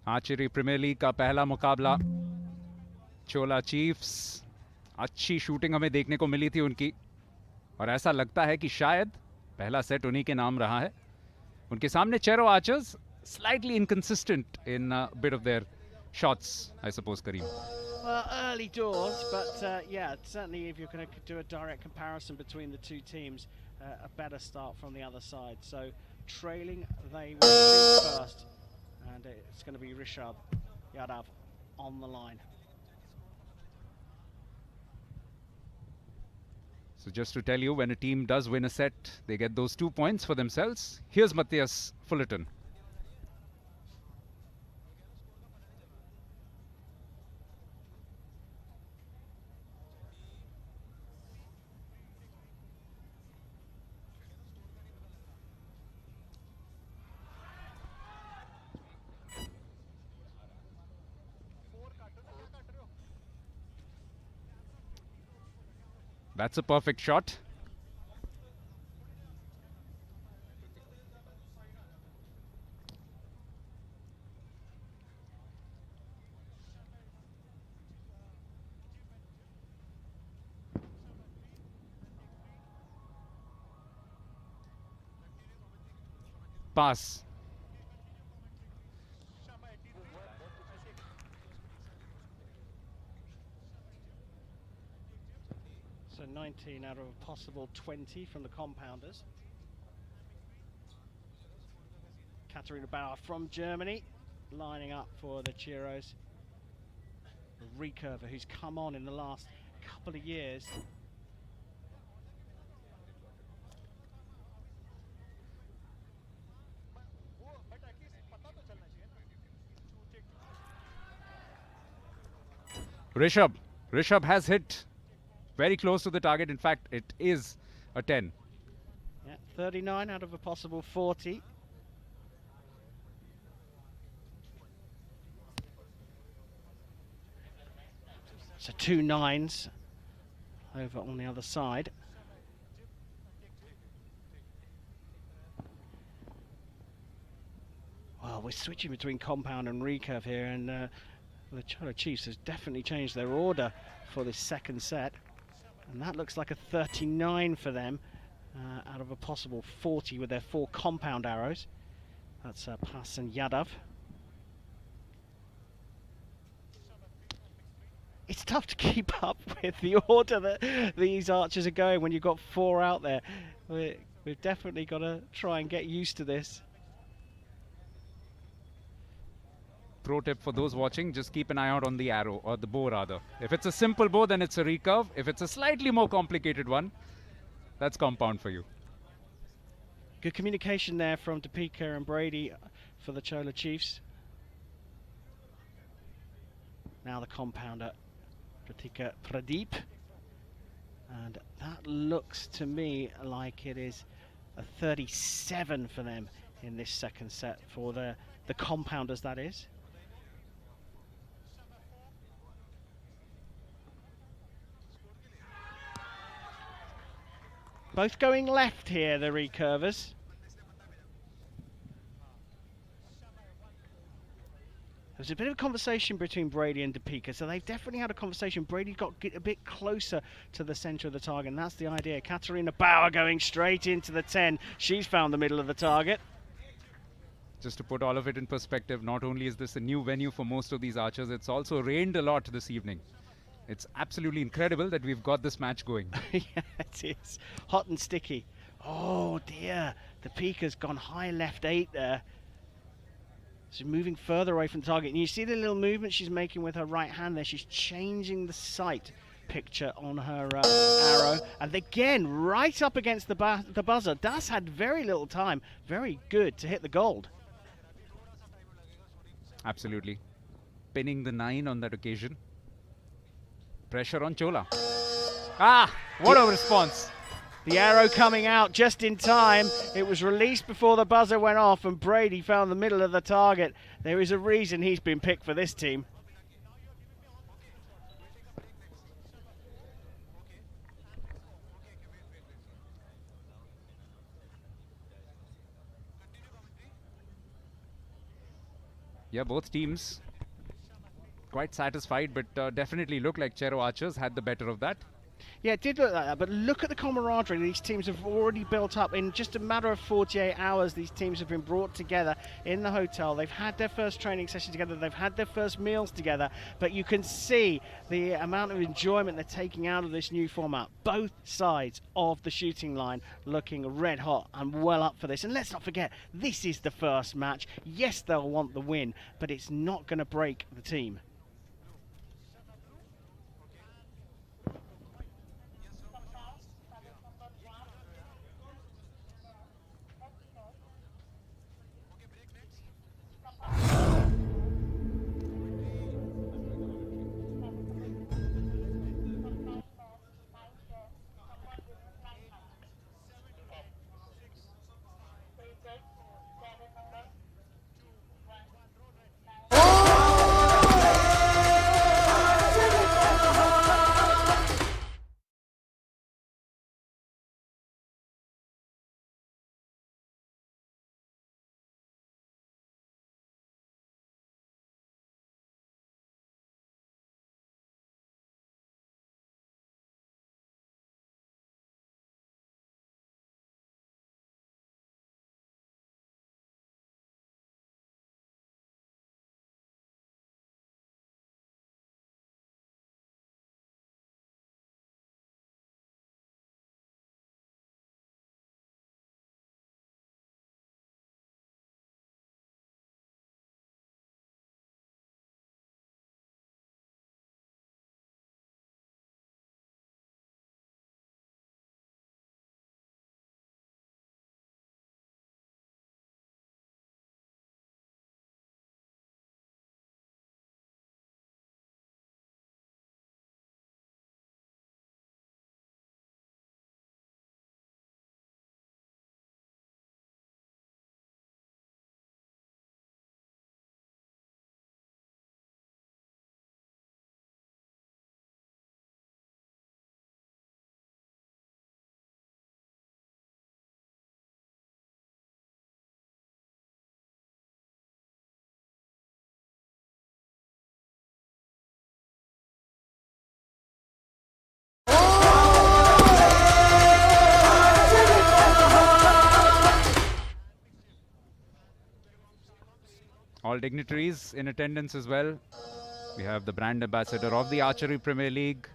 Archery Premier League का पहला मुकाबला, चोला चीफ्स। अच्छी शूटिंग हमें देखने को मिली थी उनकी, और ऐसा लगता है कि शायद पहला सेट उन्हीं के नाम रहा है। उनके सामने Chero Archers slightly inconsistent in a bit of their shots, I suppose, Kareem. Well, early doors, but yeah, certainly if you're going to do a direct comparison between the two teams, a better start from the other side. So trailing, they will shoot first, and it's going to be Rishabh Yadav on the line. So just to tell you, when a team does win a set, they get those 2 points for themselves. Here's Matthias Fullerton. That's a perfect shot. Pass. So 19 out of a possible 20 from the compounders. Katharina Bauer from Germany lining up for the Cheros. A recurver who's come on in the last couple of years. Rishabh has hit very close to the target. In fact, it is a 10. Yeah, 39 out of a possible 40. So 2 9s over on the other side. Well, we're switching between compound and recurve here, and the Cholo Chiefs has definitely changed their order for this second set. And that looks like a 39 for them out of a possible 40 with their 4 compound arrows. That's Pass and Yadav. It's tough to keep up with the order that these archers are going when you've got 4 out there. We've definitely got to try and get used to this. Pro tip for those watching, just keep an eye out on the arrow, or the bow rather. If it's a simple bow, then it's a recurve. If it's a slightly more complicated one, that's compound for you. Good communication there from Deepika and Brady for the Cholo Chiefs. Now the compounder, Pratika Pradeep. And that looks to me like it is a 37 for them in this second set, for the compounders, that is. Both going left here, the recurvers. There's a bit of a conversation between Brady and Deepika, so they've definitely had a conversation. Brady got a bit closer to the centre of the target, and that's the idea. Katharina Bauer going straight into the 10. She's found the middle of the target. Just to put all of it in perspective, not only is this a new venue for most of these archers, it's also rained a lot this evening. It's absolutely incredible that we've got this match going. Yeah, it is. Hot and sticky. Oh dear, Deepika's gone high left 8 there. She's moving further away from the target. And you see the little movement she's making with her right hand there. She's changing the sight picture on her arrow. And again, right up against the buzzer. Das had very little time. Very good to hit the gold. Absolutely. Pinning the 9 on that occasion. Pressure on Chola. Ah, what a response. The arrow coming out just in time. It was released before the buzzer went off, and Brady found the middle of the target. There is a reason he's been picked for this team. Yeah, both teams quite satisfied, but definitely look like Chero Archers had the better of that. Yeah, it did look like that, but look at the camaraderie these teams have already built up. In just a matter of 48 hours, these teams have been brought together in the hotel. They've had their first training session together, they've had their first meals together, but you can see the amount of enjoyment they're taking out of this new format. Both sides of the shooting line looking red hot and well up for this. And let's not forget, this is the first match. Yes, they'll want the win, but it's not going to break the team. All dignitaries in attendance as well. We have the brand ambassador of the Archery Premier League,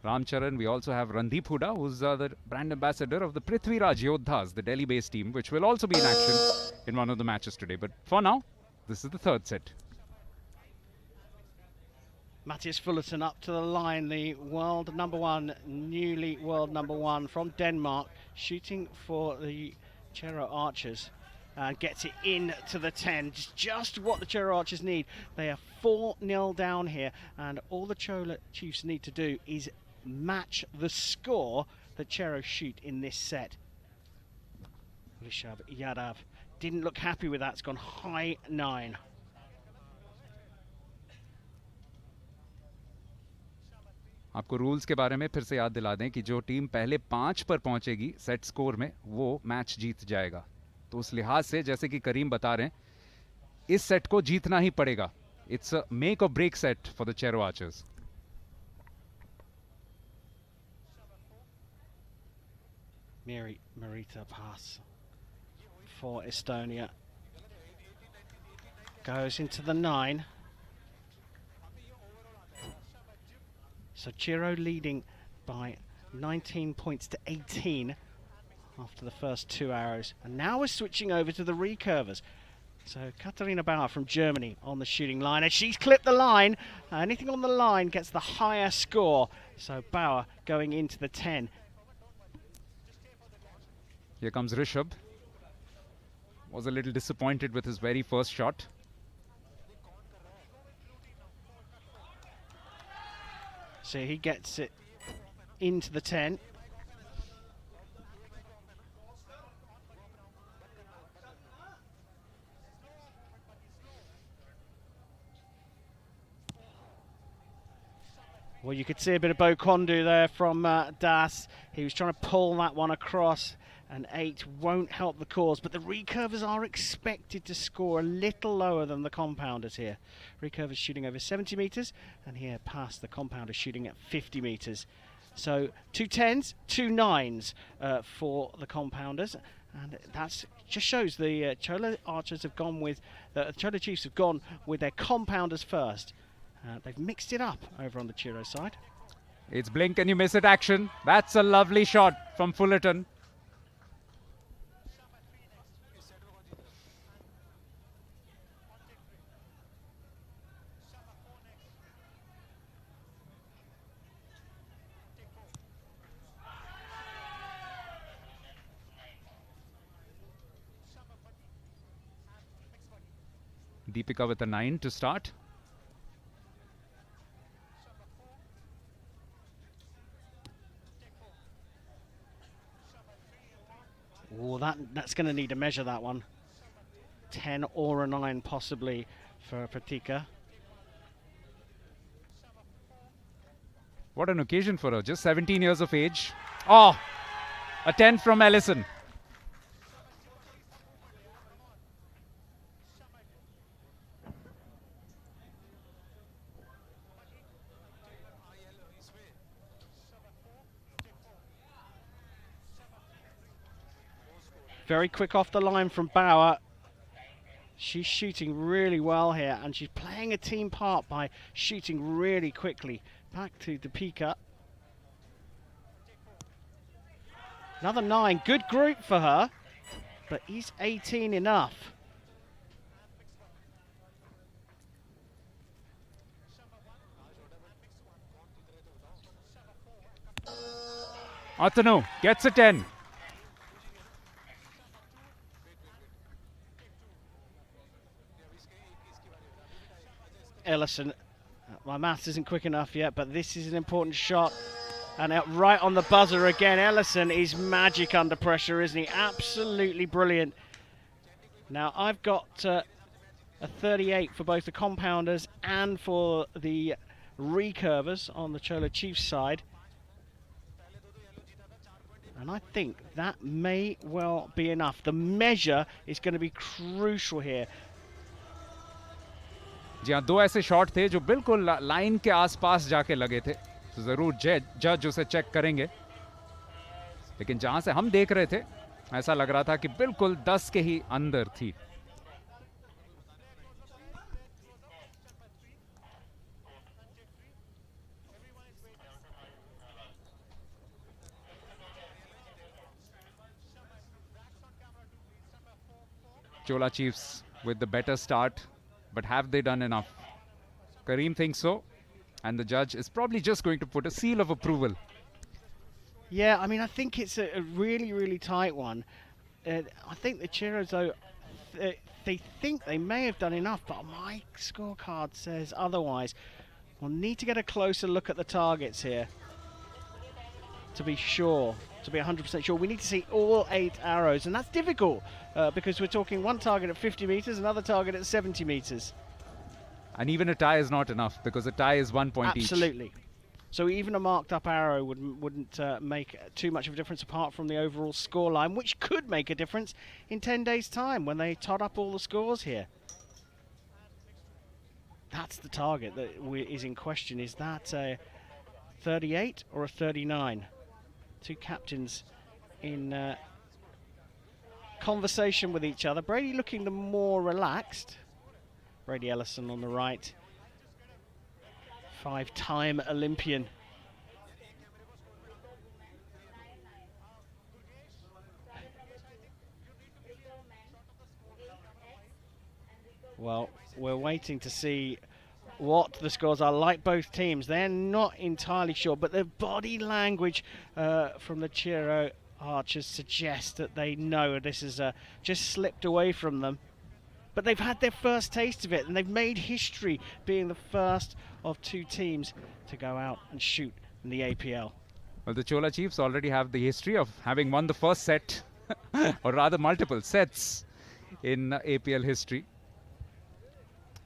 Ram Charan. We also have Randeep Huda, who's the brand ambassador of the Prithviraj Yodhas, the Delhi-based team, which will also be in action in one of the matches today. But for now, this is the third set. Matthias Fullerton up to the line, the world number one, newly world number one from Denmark, shooting for the Chero Archers. And gets it in to the 10. Just what the Chero Archers need. They are 4-0 down here, and all the Chola Chiefs need to do is match the score that Chero shoot in this set. Rishabh Yadav didn't look happy with that. It's gone high 9. आपको rules के बारे में फिर से याद दिला दें कि जो टीम पहले 5 पर पहुंचेगी सेट स्कोर में, वो मैच जीत जाएगा. तो उस लिहाज से, जैसे कि करीम बता रहे हैं, इस सेट को जीतना ही पड़ेगा. It's a make or break set for the Chero archers. Marita pass for Estonia. Goes into the 9. So Chero leading by 19 points to 18 after the first 2 arrows. And now we're switching over to the recurvers. So Katharina Bauer from Germany on the shooting line, and she's clipped the line. Anything on the line gets the higher score. So Bauer going into the 10. Here comes Rishabh. Was a little disappointed with his very first shot. So he gets it into the 10. Well, you could see a bit of Bo Kondu there from Das. He was trying to pull that one across. An 8 won't help the cause, but the recurvers are expected to score a little lower than the compounders here. Recurvers shooting over 70 metres, and here past the compounders shooting at 50 metres. So 2 10s, 2 9s for the compounders. And that just shows the Chola archers have gone with, Chola Chiefs have gone with their compounders first. They've mixed it up over on the Chiro side. It's blink and you miss it action. That's a lovely shot from Fullerton. Deepika with a 9 to start. Oh, that's going to need a measure, that one. 10 or a 9 possibly for Pratika. What an occasion for her. Just 17 years of age. Oh, a 10 from Ellison. Very quick off the line from Bauer. She's shooting really well here, and she's playing a team part by shooting really quickly. Back to Deepika. Another 9. Good group for her, but is 18 enough? Atanu gets a 10. Ellison, my maths isn't quick enough yet, but this is an important shot. And right on the buzzer again. Ellison is magic under pressure, isn't he? Absolutely brilliant. Now, I've got a 38 for both the compounders and for the recurvers on the Chola Chiefs side. And I think that may well be enough. The measure is going to be crucial here. जी हाँ, 2 ऐसे shot थे जो बिल्कुल line के आसपास जाके लगे थे, तो जरूर जज उसे चेक करेंगे, लेकिन जहां से हम देख रहे थे ऐसा लग रहा था कि बिल्कुल 10 के ही अंदर थी. Chola Chiefs with the better start. But have they done enough? Kareem thinks so. And the judge is probably just going to put a seal of approval. Yeah, I mean, I think it's a really, really tight one. I think the Chiros, though, they think they may have done enough, but my scorecard says otherwise. We'll need to get a closer look at the targets here to be sure, to be 100% sure. We need to see all 8 arrows, and that's difficult because we're talking one target at 50 meters, another target at 70 meters. And even a tie is not enough because a tie is 1 point each. Absolutely. So even a marked up arrow wouldn't make too much of a difference apart from the overall scoreline, which could make a difference in 10 days' time when they tot up all the scores here. That's the target that is in question. Is that a 38 or a 39? Two captains in conversation with each other. Brady looking the more relaxed. Brady Ellison on the right. 5-time Olympian. Well, we're waiting to see what the scores are. Like both teams, they're not entirely sure, but the body language from the Chiro archers suggests that they know this is just slipped away from them. But they've had their first taste of it, and they've made history being the first of 2 teams to go out and shoot in the APL. Well, the Chola Chiefs already have the history of having won the first set, or rather multiple sets in APL history.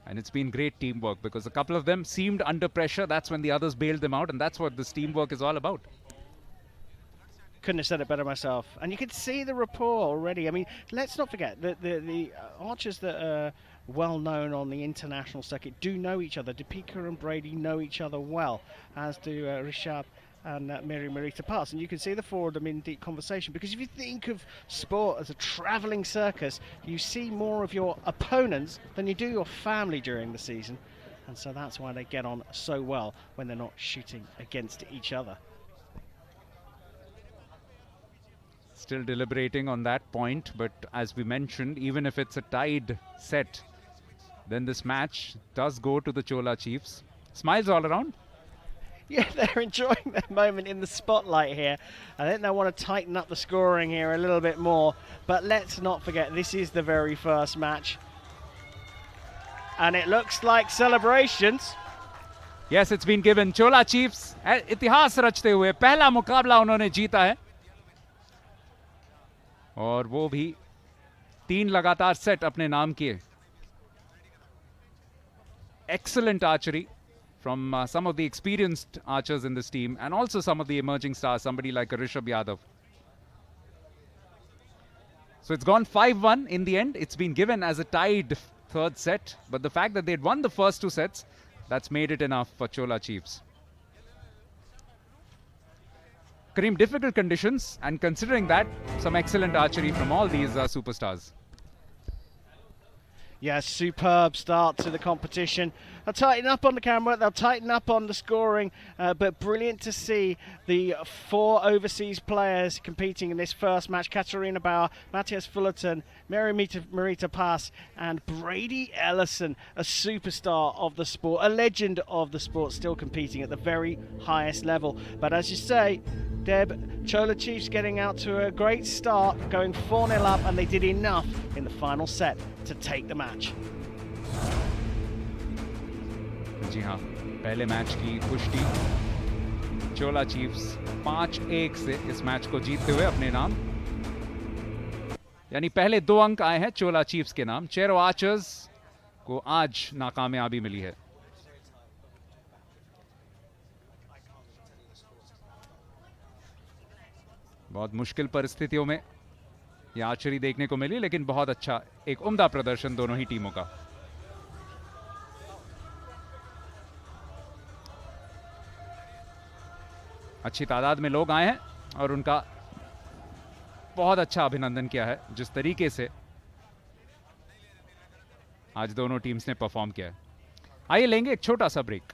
And it's been great teamwork because a couple of them seemed under pressure. That's when the others bailed them out, and that's what this teamwork is all about. Couldn't have said it better myself. And you can see the rapport already. I mean, let's not forget that the archers that are well known on the international circuit do know each other. Deepika and Brady know each other well, as do Rishabh and Mary Marita Pass, and you can see the four of them in deep conversation, because if you think of sport as a travelling circus, you see more of your opponents than you do your family during the season, and so that's why they get on so well when they're not shooting against each other. Still deliberating on that point, but as we mentioned, even if it's a tied set, then this match does go to the Chola Chiefs. Smiles all around. Yeah, they're enjoying their moment in the spotlight here. I think they want to tighten up the scoring here a little bit more. But let's not forget, this is the very first match. And it looks like celebrations. Yes, it's been given. Chola Chiefs इतिहास रचते हुए पहला मुकाबला उन्होंने जीता है. और वो भी 3 लगातार सेट अपने नाम किए. Excellent archery from some of the experienced archers in this team, and also some of the emerging stars, somebody like Rishabh Yadav. So it's gone 5-1 in the end. It's been given as a tied third set, but the fact that they'd won the first 2 sets, that's made it enough for Chola Chiefs. Kareem, difficult conditions, and considering that, some excellent archery from all these superstars. Yeah, superb start to the competition. They'll tighten up on the camera, they'll tighten up on the scoring, but brilliant to see the 4 overseas players competing in this first match. Katarina Bauer, Matthias Fullerton, Mary Marita Pass, and Brady Ellison, a superstar of the sport, a legend of the sport, still competing at the very highest level. But as you say, Deb, Chola Chiefs getting out to a great start, going 4-0 up, and they did enough in the final set to take the match. जी हाँ, पहले match की पुष्टि चोला chiefs 5-1 से इस match को जीतते हुए अपने नाम, यानी पहले 2 अंक आए हैं चोला चीफ्स के नाम. चेरो आर्चर्स को आज नाकामयाबी मिली है. बहुत मुश्किल परिस्थितियों में ये आर्चरी देखने को मिली, लेकिन बहुत अच्छा, एक उम्दा प्रदर्शन दोनों ही टीमों का. अच्छी तादाद में लोग आए हैं और उनका बहुत अच्छा अभिनंदन किया है जिस तरीके से आज दोनों टीम्स ने परफॉर्म किया है. आइए लेंगे एक छोटा सा ब्रेक.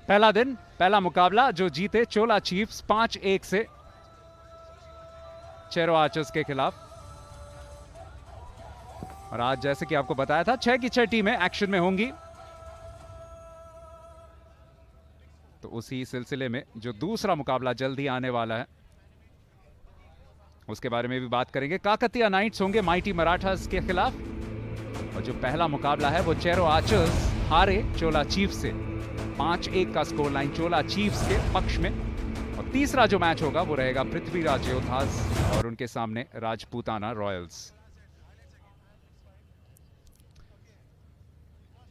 पहला दिन, पहला मुकाबला जो जीते चोला चीफ्स 5-1 से चेरो आर्चर्स के खिलाफ. और आज जैसे कि आपको बताया था 6 की 6 टीमें एक्शन में होंगी. तो उसी सिलसिले में जो दूसरा मुकाबला जल्दी आने वाला है उसके बारे में भी बात करेंगे. काकतिया नाइट्स होंगे माइटी मराठास के खिलाफ, और जो पहला मुकाबला है वो चेरो आर्चर्स हारे चोला चीफ्स से. 5-1 का स्कोर लाइन चोला चीफ्स के पक्ष में। और तीसरा जो मैच होगा वो रहेगा पृथ्वीराज योद्धास और उनके सामने Rajputana Royals.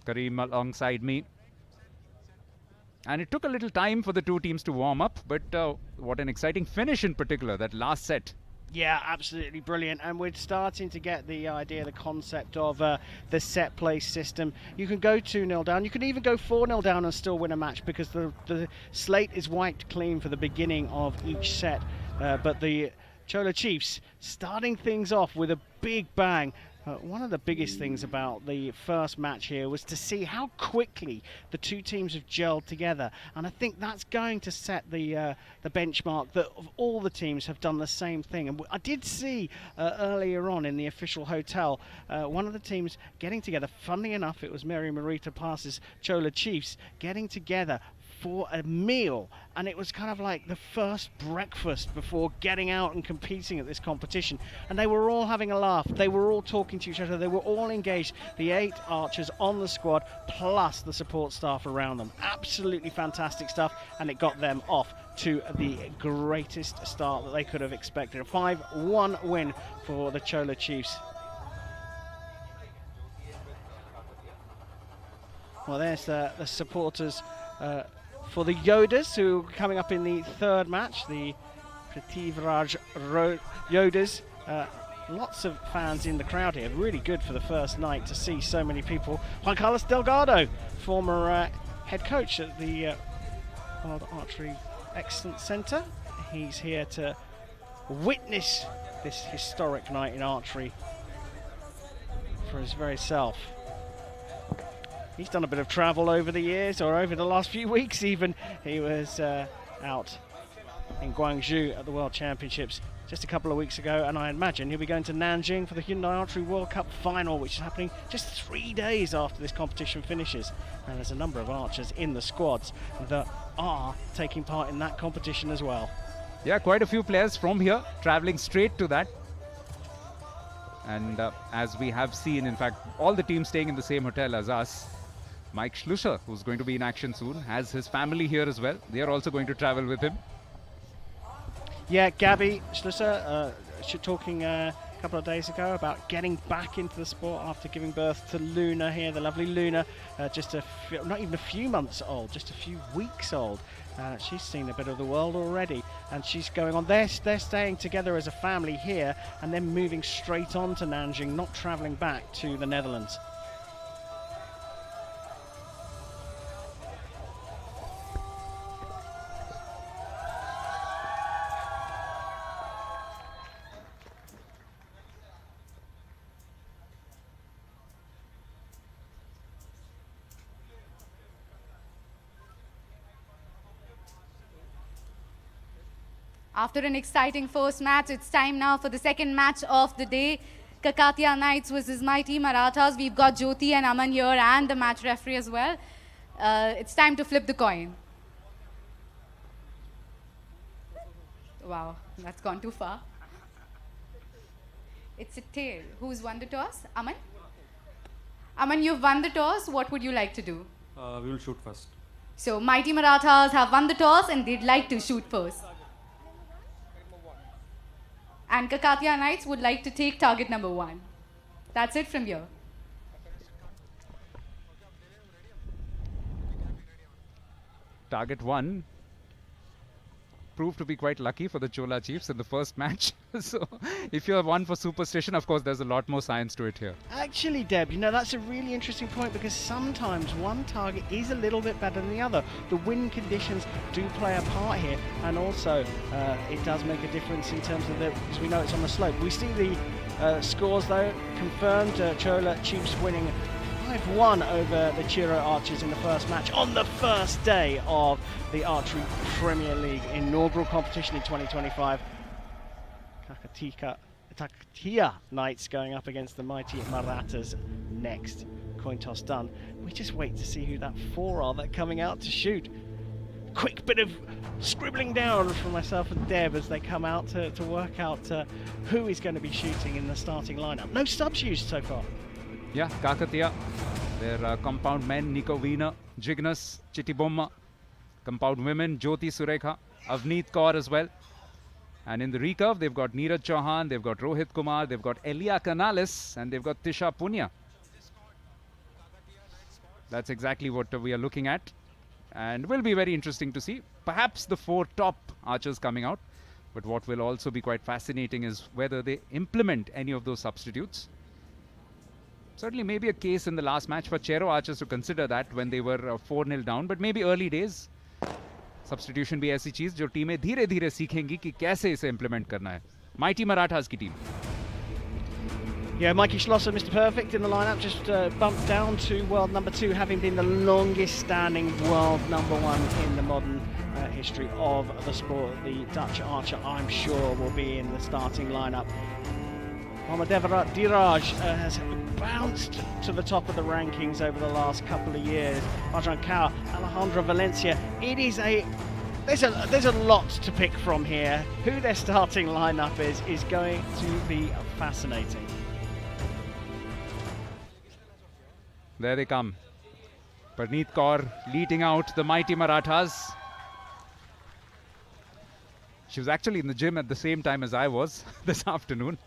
Kareem alongside me. And it took a little time for the two teams to warm up, but what an exciting finish in particular, that last set. Yeah, absolutely brilliant. And we're starting to get the idea, the concept of the set play system. You can go 2-0 down. You can even go 4-0 down and still win a match because the slate is wiped clean for the beginning of each set. But the Chola Chiefs starting things off with a big bang. One of the biggest things about the first match here was to see how quickly the two teams have gelled together, and I think that's going to set the benchmark that of all the teams have done the same thing. And I did see earlier on in the official hotel one of the teams getting together. Funnily enough, it was Mary Marita Pass's Chola Chiefs getting together for a meal, and it was kind of like the first breakfast before getting out and competing at this competition, and they were all having a laugh, they were all talking to each other, they were all engaged, the 8 archers on the squad plus the support staff around them. Absolutely fantastic stuff, and it got them off to the greatest start that they could have expected. A 5-1 win for the Chola Chiefs. Well, there's the supporters for the Yodas, who are coming up in the third match, the Prithviraj Yodas. Lots of fans in the crowd here. Really good for the first night to see so many people. Juan Carlos Delgado, former head coach at the World Archery Excellence Centre. He's here to witness this historic night in archery for his very self. He's done a bit of travel over the years, or over the last few weeks even. He was out in Guangzhou at the World Championships just a couple of weeks ago, and I imagine he'll be going to Nanjing for the Hyundai Archery World Cup final, which is happening just 3 days after this competition finishes. And there's a number of archers in the squads that are taking part in that competition as well. Yeah, quite a few players from here traveling straight to that. And as we have seen, in fact, all the teams staying in the same hotel as us. Mike Schlusser, who's going to be in action soon, has his family here as well. They are also going to travel with him. Yeah, Gabby Schlusser, talking a couple of days ago about getting back into the sport after giving birth to Luna here, the lovely Luna, just not even a few months old, just a few weeks old. She's seen a bit of the world already, and she's going on. They're staying together as a family here, and then moving straight on to Nanjing, not travelling back to the Netherlands. After an exciting first match, it's time now for the second match of the day. Kakatiya Knights versus Mighty Marathas. We've got Jyoti and Aman here and the match referee as well. It's time to flip the coin. Wow, that's gone too far. It's a tail. Who's won the toss? Aman? Aman, you've won the toss. What would you like to do? We will shoot first. So, Mighty Marathas have won the toss and they'd like to shoot first. And Kakatiya Knights would like to take target number 1. That's it from here. Target 1 proved to be quite lucky for the Chola Chiefs in the first match. So if you have one for superstition, of course, there's a lot more science to it here. Actually, Deb, you know, that's a really interesting point, because sometimes one target is a little bit better than the other. The wind conditions do play a part here, and also it does make a difference in terms of because we know it's on the slope. We see the scores, though, confirmed. Chola Chiefs winning 5-1 over the Chiro Archers in the first match on the first day of the Archery Premier League inaugural competition in 2025. Kakatiya Knights going up against the Mighty Marathas next. Coin toss done. We just wait to see who that 4 are that are coming out to shoot. Quick bit of scribbling down from myself and Deb as they come out to work out who is going to be shooting in the starting lineup. No subs used so far. Yeah, Kakatiya Their compound men, Nico Veena, Jignas, Chittibomma. Compound women, Jyoti Surekha, Avneet Kaur as well. And in the recurve, they've got Neeraj Chauhan, they've got Rohit Kumar, they've got Elia Canales, and they've got Tisha Punya. That's exactly what we are looking at. And will be very interesting to see. Perhaps the 4 top archers coming out. But what will also be quite fascinating is whether they implement any of those substitutes. Certainly maybe a case in the last match for Chero archers to consider that when they were 4-0 down. But maybe early days. Substitution भी ऐसी चीज जो टीमें धीरे-धीरे सीखेंगी कि कैसे इसे implement करना है. Mighty Marathas की team. Yeah, Mikey Schlosser, Mr. Perfect in the lineup, just bumped down to world number 2, having been the longest standing world number 1 in the modern history of the sport. The Dutch archer, I'm sure, will be in the starting lineup. Mohamedevra Diraj has bounced to the top of the rankings over the last couple of years. Bajrang Kaur, Alejandro Valencia. There's a lot to pick from here. Who their starting lineup is going to be fascinating. There they come. Parneet Kaur leading out the Mighty Marathas. She was actually in the gym at the same time as I was this afternoon.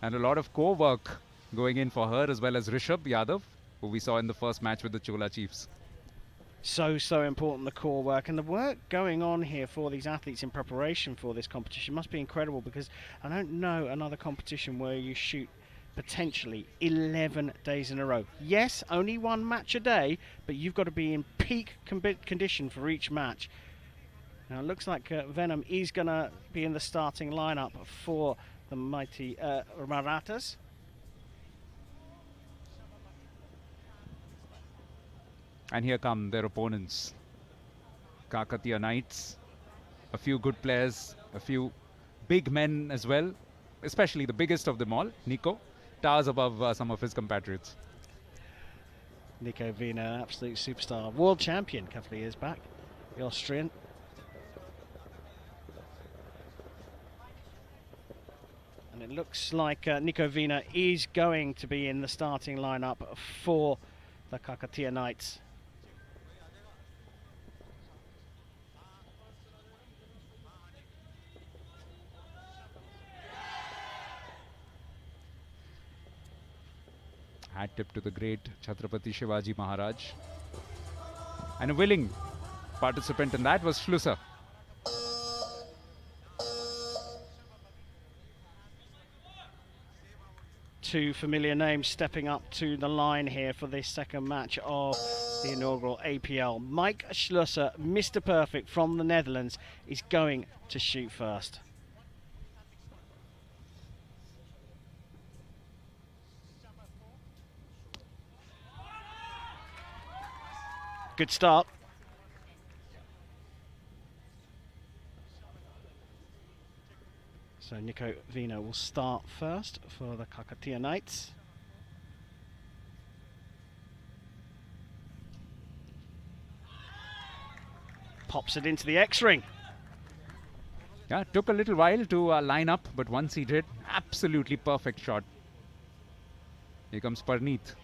And a lot of core work going in for her, as well as Rishabh Yadav, who we saw in the first match with the Chola Chiefs. So important, the core work, and the work going on here for these athletes in preparation for this competition must be incredible, because I don't know another competition where you shoot potentially 11 days in a row. Yes, only 1 match a day, but you've got to be in peak condition for each match. Now it looks like Venom is going to be in the starting lineup for the Mighty Marathas. And here come their opponents. Kakatiya Knights. A few good players, a few big men as well, especially the biggest of them all, Nico, towers above some of his compatriots. Nico Veena, absolute superstar, world champion a couple of years back, the Austrian. And it looks like Nico Veena is going to be in the starting lineup for the Kakatiya Knights. Hat tip to the great Chhatrapati Shivaji Maharaj. And a willing participant in that was Schlusser. Two familiar names stepping up to the line here for this second match of the inaugural APL. Mike Schlusser, Mr. Perfect from the Netherlands, is going to shoot first. Good start. So Nico Veena will start first for the Kakatiya Knights. Pops it into the X-ring. Yeah, took a little while to line up, but once he did, absolutely perfect shot. Here comes Parneet.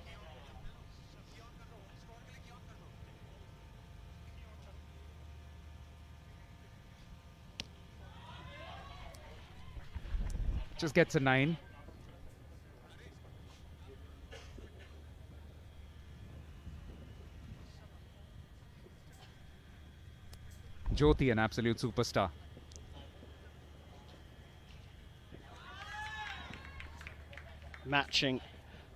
Just gets a 9. Jyoti, an absolute superstar. Matching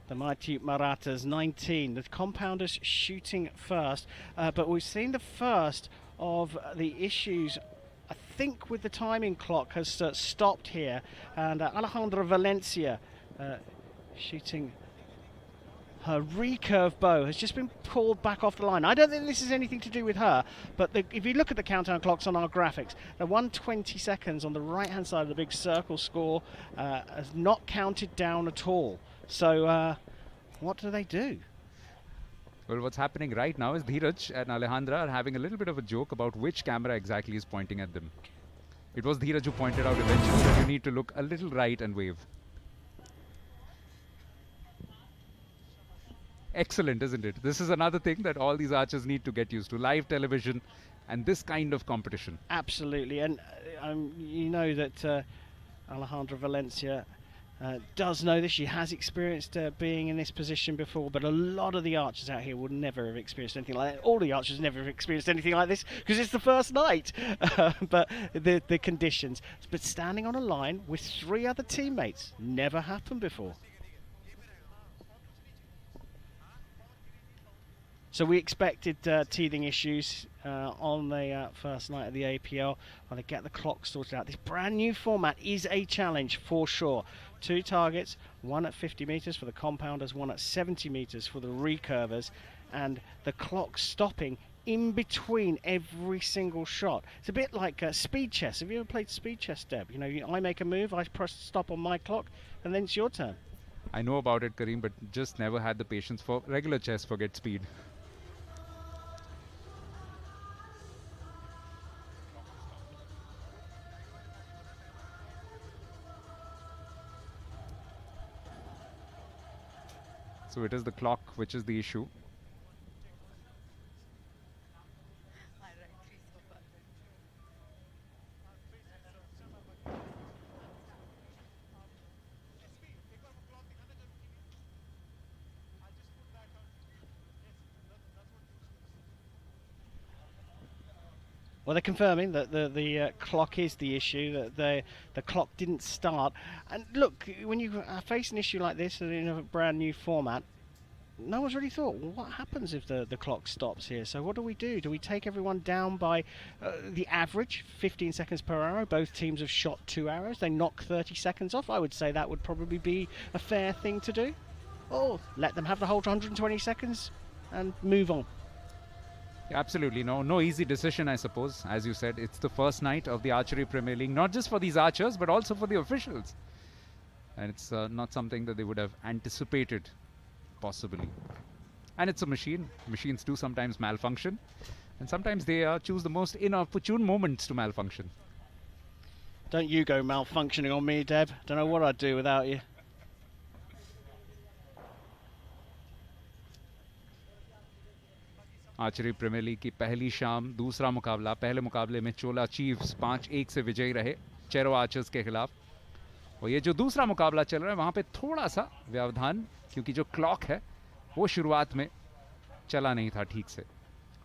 the Mighty Marathas 19. The compounders shooting first, but we've seen the first of the issues. I think with the timing clock has stopped here, and Alejandra Valencia shooting her recurve bow has just been pulled back off the line. I don't think this is anything to do with her, but if you look at the countdown clocks on our graphics, the 120 seconds on the right hand side of the big circle score has not counted down at all. So what do they do? Well, what's happening right now is Dheeraj and Alejandra are having a little bit of a joke about which camera exactly is pointing at them. It was Dheeraj who pointed out eventually that you need to look a little right and wave. Excellent, isn't it? This is another thing that all these archers need to get used to. Live television and this kind of competition. Absolutely, and you know that Alejandra Valencia does know this. She has experienced being in this position before, but a lot of the archers out here would never have experienced anything like that. All the archers never have experienced anything like this because it's the first night. But the conditions, but standing on a line with 3 other teammates, never happened before. So we expected teething issues on the first night of the APL while they get the clock sorted out. This brand new format is a challenge for sure. 2 targets, one at 50 metres for the compounders, one at 70 metres for the recurvers, and the clock stopping in between every single shot. It's a bit like speed chess. Have you ever played speed chess, Deb? You know, I make a move, I press stop on my clock, and then it's your turn. I know about it, Kareem, but just never had the patience for regular chess. Forget speed. So it is the clock which is the issue. Well, they're confirming that the clock is the issue, that the clock didn't start. And look, when you face an issue like this in a brand new format, no one's really thought, well, what happens if the clock stops here? So what do we do? Do we take everyone down by the average, 15 seconds per arrow? Both teams have shot 2 arrows. They knock 30 seconds off. I would say that would probably be a fair thing to do. Or let them have the whole 120 seconds and move on. Absolutely, no easy decision, I suppose. As you said, it's the first night of the Archery Premier League, not just for these archers, but also for the officials. And it's not something that they would have anticipated, possibly. And it's a machine. Machines do sometimes malfunction. And sometimes they choose the most inopportune moments to malfunction. Don't you go malfunctioning on me, Deb. Don't know what I'd do without you. Archery Premier League की पहली शाम, दूसरा मुकाबला। पहले मुकाबले में चोला chiefs 5-1 से विजयी रहे चेरो आर्चर्स के खिलाफ। और ये जो दूसरा मुकाबला चल रहा है वहाँ पे थोड़ा सा व्यवधान, क्योंकि जो क्लॉक है वो शुरुआत में चला नहीं था ठीक से।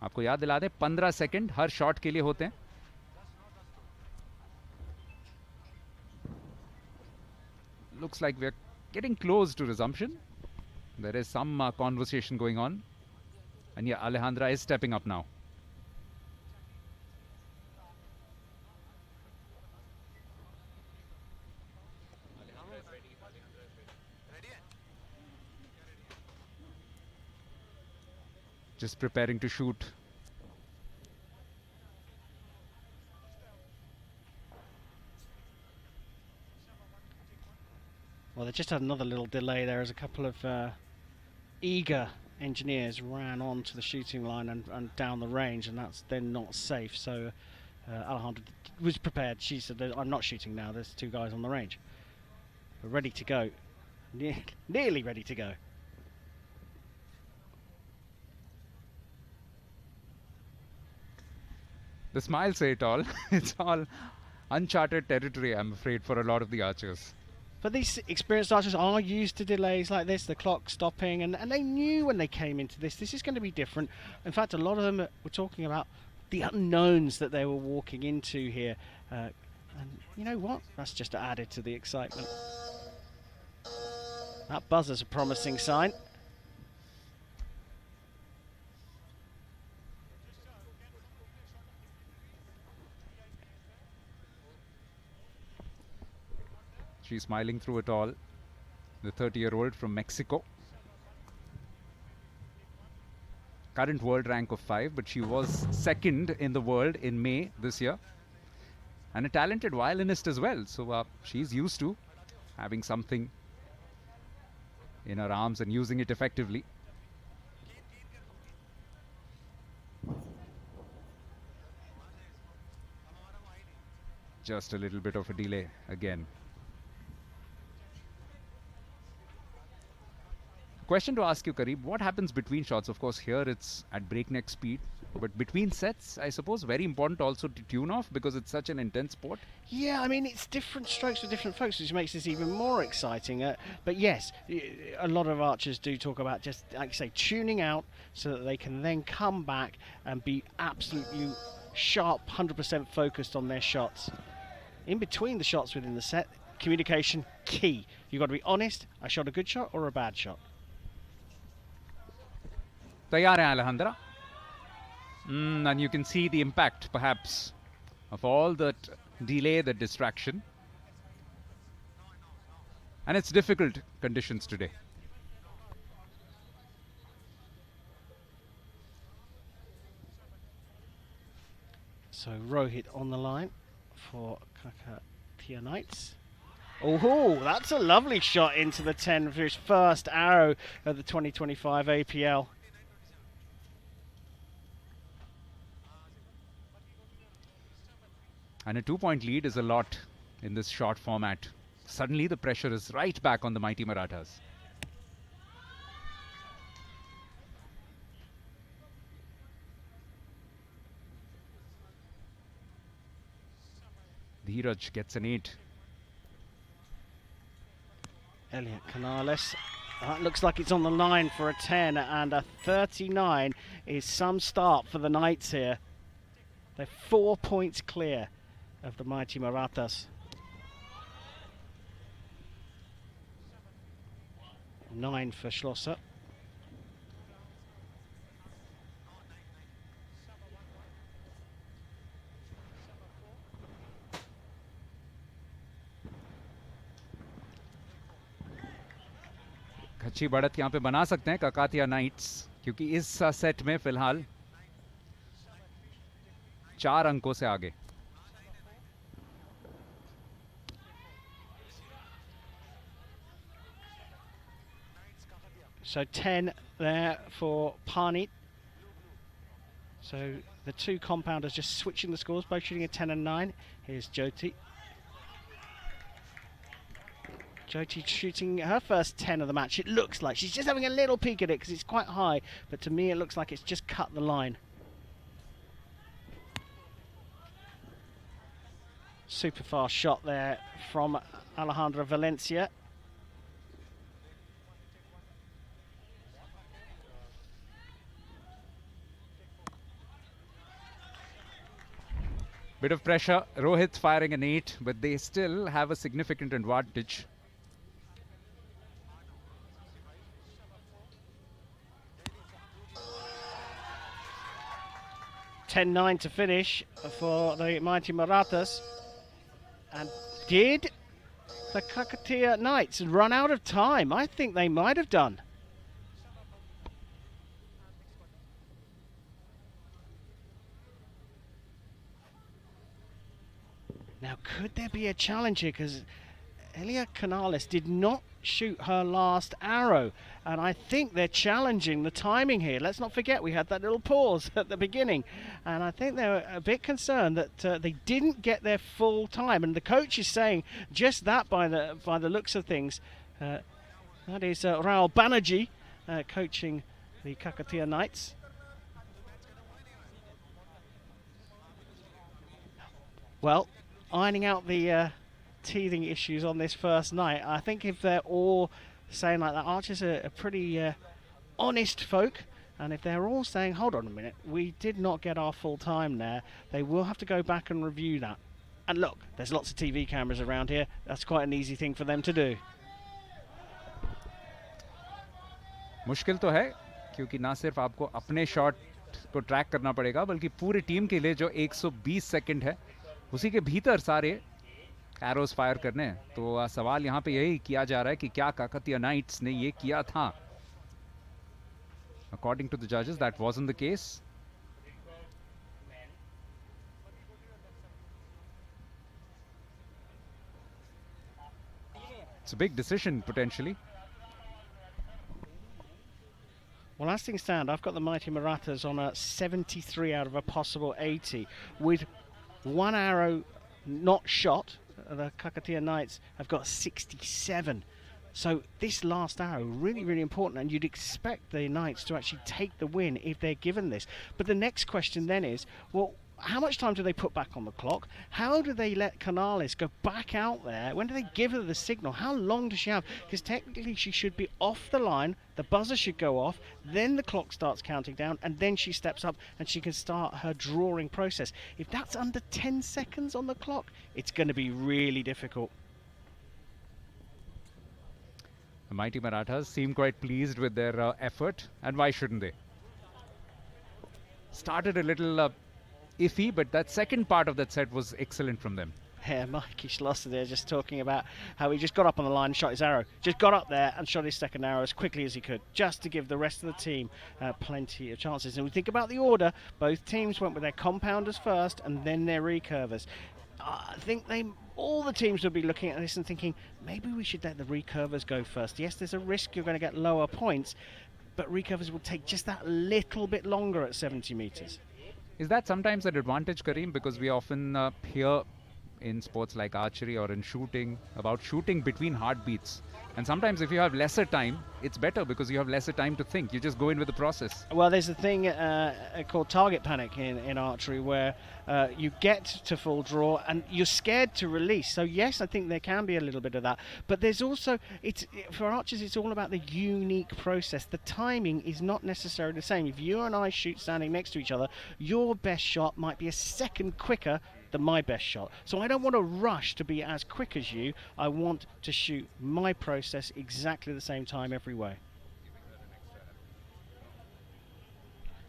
आपको याद दिला दें 15 सेकंड हर शॉट के लिए होते हैं। Looks like we're getting close to resumption. There is some conversation going on. And yeah, Alejandra is stepping up now. Just preparing to shoot. Well, they just had another little delay there as a couple of eager engineers ran onto the shooting line and down the range, and that's then not safe. So Alejandra was prepared. She said, I'm not shooting now, there's 2 guys on the range. We're ready to go. Nearly ready to go. The smiles say it all. It's all uncharted territory, I'm afraid, for a lot of the archers. But these experienced archers are used to delays like this, the clock stopping, and they knew when they came into this is going to be different. In fact, a lot of them were talking about the unknowns that they were walking into here. And you know what? That's just added to the excitement. That buzzer's a promising sign. She's smiling through it all. The 30-year-old from Mexico. Current world rank of 5, but she was 2nd in the world in May this year. And a talented violinist as well. So she's used to having something in her arms and using it effectively. Just a little bit of a delay again. Question to ask you, Kareem, what happens between shots? Of course, here it's at breakneck speed, but between sets, I suppose, very important also to tune off because it's such an intense sport. Yeah, I mean, it's different strokes for different folks, which makes this even more exciting. But yes, a lot of archers do talk about just, like you say, tuning out so that they can then come back and be absolutely sharp, 100% focused on their shots. In between the shots within the set, communication key. You've got to be honest, I shot a good shot or a bad shot. तैयार हैं Alejandra. And you can see the impact, perhaps, of all that delay, the distraction. And it's difficult conditions today. So Rohit on the line for Kakatiya Knights. Oh, that's a lovely shot into the 10 for his first arrow of the 2025 APL. And a 2-point lead is a lot in this short format. Suddenly the pressure is right back on the mighty Marathas. Dheeraj gets an 8. Elliot Canales. Looks like it's on the line for a 10, and a 39 is some start for the Knights here. They're 4 points clear of the mighty Marathas. 9 for Schlosser. अच्छी बढ़त यहाँ पे बना सकते हैं ककातिया nights, क्योंकि इस set में फिलहाल 4 अंकों से आगे. So 10 there for Parnit. So the two compounders just switching the scores, both shooting a 10 and 9. Here's Jyoti. Jyoti shooting her first 10 of the match. It looks like she's just having a little peek at it because it's quite high, but to me it looks like it's just cut the line. Super fast shot there from Alejandra Valencia. Bit of pressure. Rohit's firing an 8, but they still have a significant advantage. (10-9) to finish for the mighty Marathas. And did the Kakatiya Knights run out of time? I think they might have done. Now, could there be a challenge here? Because Elia Canales did not shoot her last arrow. And I think they're challenging the timing here. Let's not forget we had that little pause at the beginning. And I think they're a bit concerned that they didn't get their full time. And the coach is saying just that by the looks of things. That is Raul Banerjee coaching the Kakatiya Knights. Well, ironing out the teething issues on this first night, I think if they're all saying like that, archers are pretty honest folk, and if they're all saying, hold on a minute, we did not get our full time there, they will have to go back and review that. And look, there's lots of TV cameras around here, that's quite an easy thing for them to do. मुश्किल तो है, क्योंकि ना सिर्फ आपको अपने shot को track करना पड़ेगा, बल्कि पूरी टीम के लिए जो 120 सेकंड है उसी के भीतर सारे एरोस फायर करने हैं. तो सवाल यहाँ पे यही किया जा रहा है कि क्या काकतिया नाइट्स ने ये किया था. According to the judges, that wasn't the case. It's a big decision potentially. Well, as things stand, I've got the mighty Marathas on a 73 out of a possible 80, with one arrow not shot. The Kakatiya Knights have got 67. So this last arrow, really, really important, and you'd expect the Knights to actually take the win if they're given this. But the next question then is, well, how much time do they put back on the clock? How do they let Canales go back out there? When do they give her the signal? How long does she have? Because technically she should be off the line, the buzzer should go off, then the clock starts counting down, and then she steps up and she can start her drawing process. If that's under 10 seconds on the clock, it's going to be really difficult. The mighty Marathas seem quite pleased with their effort, and why shouldn't they? Started a little iffy, but that second part of that set was excellent from them. Yeah, Mikey Schlosser there just talking about how he just got up on the line and shot his arrow. Just got up there and shot his second arrow as quickly as he could, just to give the rest of the team plenty of chances. And we think about the order, both teams went with their compounders first and then their recurvers. I think all the teams will be looking at this and thinking, maybe we should let the recurvers go first. Yes, there's a risk you're going to get lower points, but recurvers will take just that little bit longer at 70 meters. Is that sometimes an advantage, Kareem? Because we often hear in sports like archery or in shooting about shooting between heartbeats. And sometimes if you have lesser time, it's better because you have lesser time to think. You just go in with the process. Well, there's a thing called target panic in archery where you get to full draw and you're scared to release. So yes, I think there can be a little bit of that. But there's also, for archers, it's all about the unique process. The timing is not necessarily the same. If you and I shoot standing next to each other, your best shot might be a second quicker than my best shot. So I don't want to rush to be as quick as you. I want to shoot my process exactly the same time every way.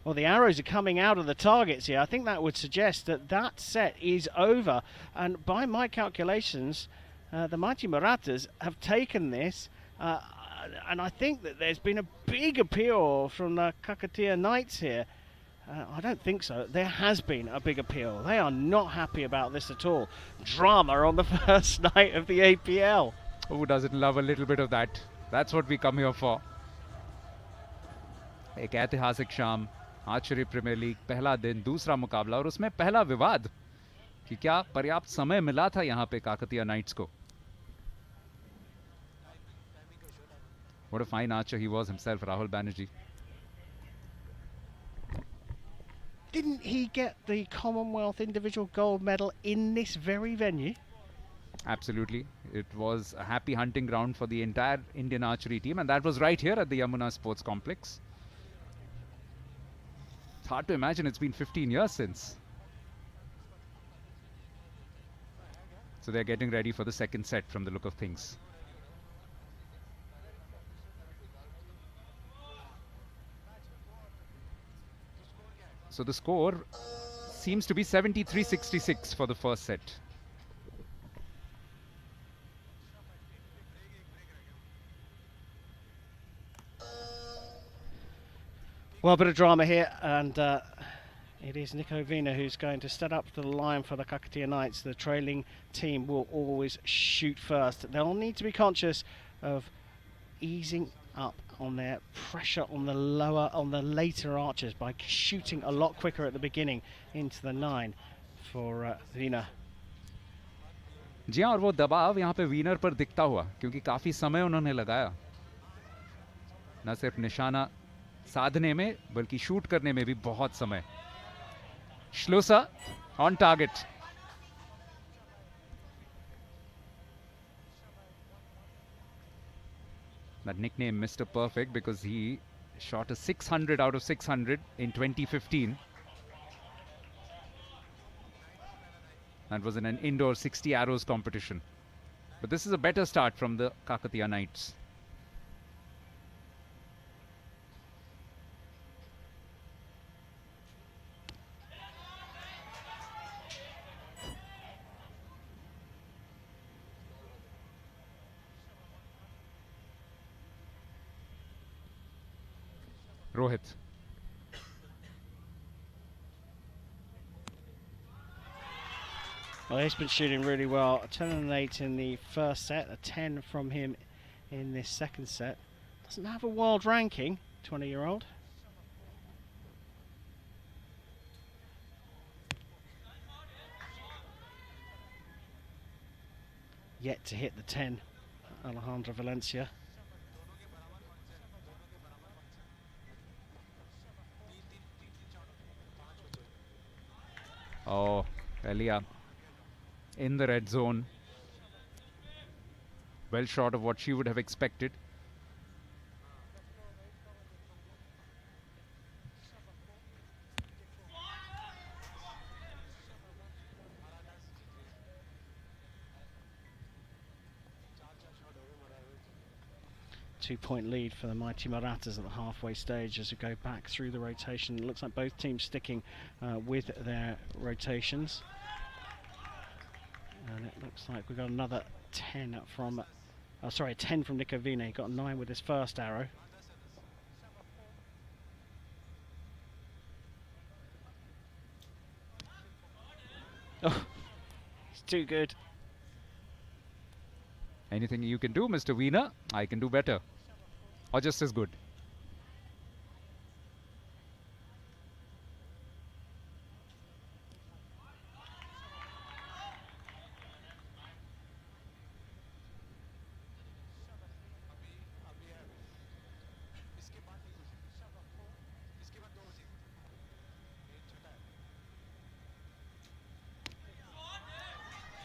Well, the arrows are coming out of the targets here. I think that would suggest that that set is over. And by my calculations, the mighty Marathas have taken this. And I think that there's been a big appeal from the Kakatiya Knights here. I don't think so. There has been a big appeal. They are not happy about this at all. Drama on the first night of the APL. Who doesn't love a little bit of that? That's what we come here for. एक ऐतिहासिक शाम, archery Premier league, पहला दिन, दूसरा मुकाबला और उसमें पहला विवाद कि क्या पर्याप्त समय मिला था यहाँ पे काकतिया नाइट्स को. What a fine archer he was himself, Rahul Banerjee. Didn't he get the Commonwealth individual gold medal in this very venue? Absolutely. It was a happy hunting ground for the entire Indian archery team, and that was right here at the Yamuna Sports Complex. It's hard to imagine it's been 15 years since. So they're getting ready for the second set from the look of things. So the score seems to be 73-66 for the first set. Well, a bit of drama here, and it is Nico Vina who's going to step up to the line for the Kakatiya Knights. The trailing team will always shoot first. They'll need to be conscious of easing up on their pressure on the later archers by shooting a lot quicker at the beginning into the 9 for Vina. जी हाँ, और वो दबाव यहाँ पे Wiener पर दिखता हुआ क्योंकि काफी समय उन्होंने लगाया न सिर्फ निशाना साधने में बल्कि शूट करने में भी बहुत समय. Schlosser on target. That nickname Mr. Perfect because he shot a 600 out of 600 in 2015. That was in an indoor 60 arrows competition. But this is a better start from the Kakatiya Knights. Rohit. Well, he's been shooting really well. A 10 and 8 in the first set, a 10 from him in this second set. Doesn't have a world ranking, 20-year-old. Yet to hit the 10 Alejandro Valencia. Oh, Elia in the red zone. Well short of what she would have expected. Two-point lead for the mighty Marathas at the halfway stage as we go back through the rotation. It looks like both teams sticking with their rotations. And it looks like we've got another 10 from, 10 from Nico Vine. He got 9 with his first arrow. Oh, it's too good. Anything you can do, Mr. Wiener, I can do better. Or just as good.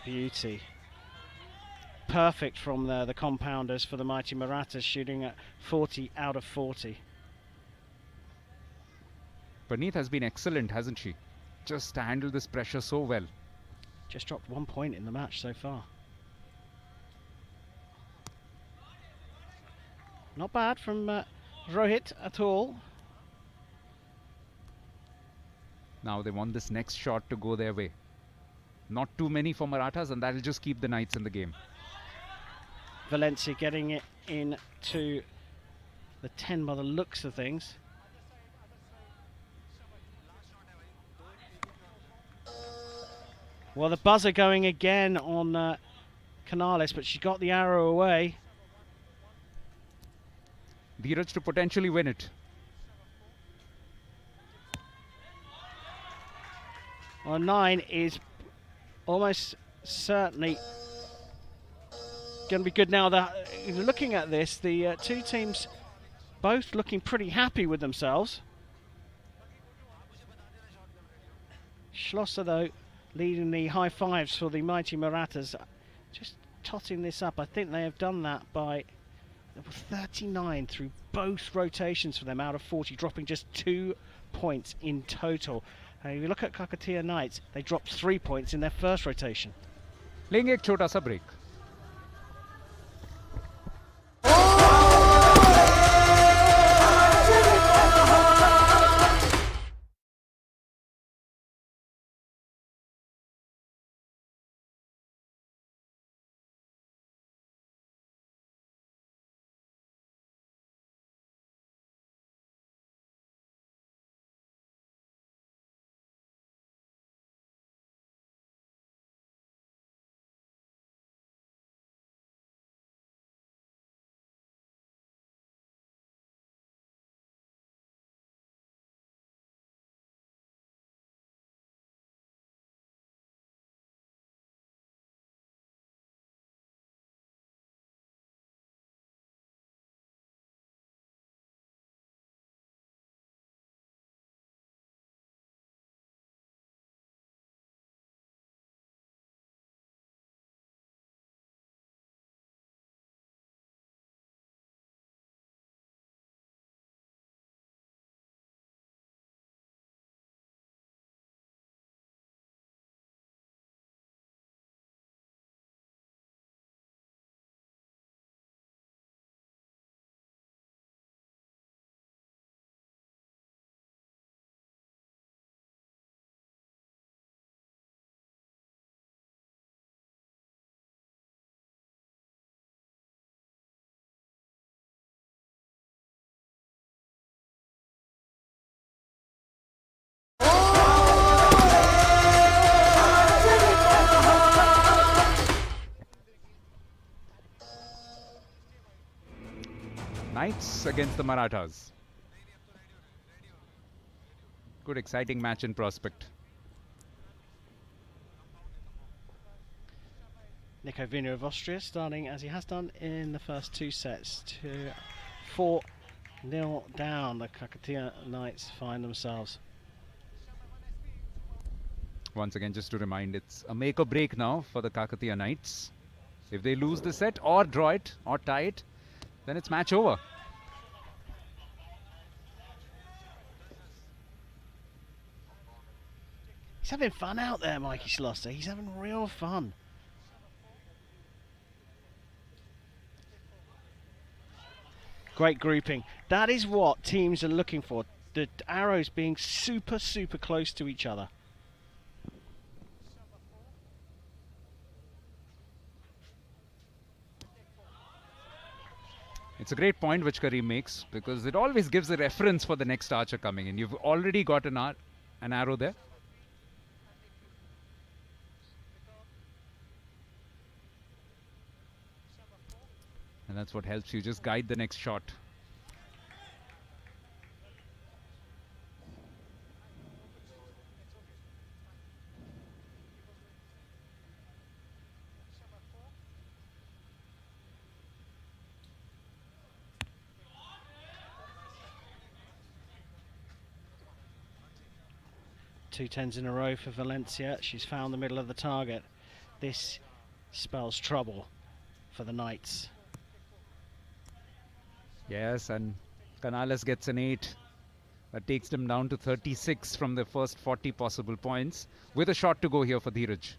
Beauty. Perfect from the compounders for the mighty Marathas, shooting at 40 out of 40. Praneeth has been excellent, hasn't she? Just to handle this pressure so well. Just dropped 1 point in the match so far. Not bad from Rohit at all. Now they want this next shot to go their way. Not too many for Marathas, and that'll just keep the Knights in the game. Valencia getting it into the 10 by the looks of things. Well, the buzzer going again on Canales, but she got the arrow away. Dheeraj to potentially win it. Well, 9 is almost certainly going to be good. Now, looking at this, the two teams both looking pretty happy with themselves. Schlosser, though, leading the high fives for the mighty Marathas. Just totting this up. I think they have done that by 39 through both rotations for them out of 40, dropping just 2 points in total. If you look at Kakatiya Knights, they dropped 3 points in their first rotation. लेंगे एक छोटा सा break. Knights against the Marathas. Good, exciting match in prospect. Nico Wiener of Austria starting as he has done in the first 2 sets to 4-0 down. The Kakatiya Knights find themselves. Once again, just to remind, it's a make or break now for the Kakatiya Knights. If they lose the set or draw it or tie it, then it's match over. He's having fun out there, Mikey Schlosser. He's having real fun. Great grouping. That is what teams are looking for. The arrows being super, super close to each other. It's a great point which Kareem makes, because it always gives a reference for the next archer coming in. You've already got an arrow there. And that's what helps you just guide the next shot. Two tens in a row for Valencia. She's found the middle of the target. This spells trouble for the Knights. Yes, and Canales gets an 8. That takes them down to 36 from the first 40 possible points, with a shot to go here for Dheeraj.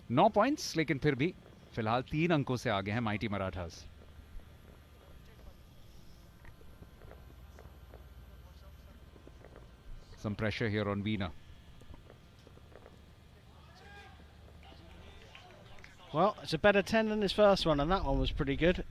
No points, लेकिन फिर भी फिलहाल 3 अंकों से आगे हैं Mighty Marathas. Some pressure here on Veena. Well, it's a better 10 than his first one, and that one was pretty good.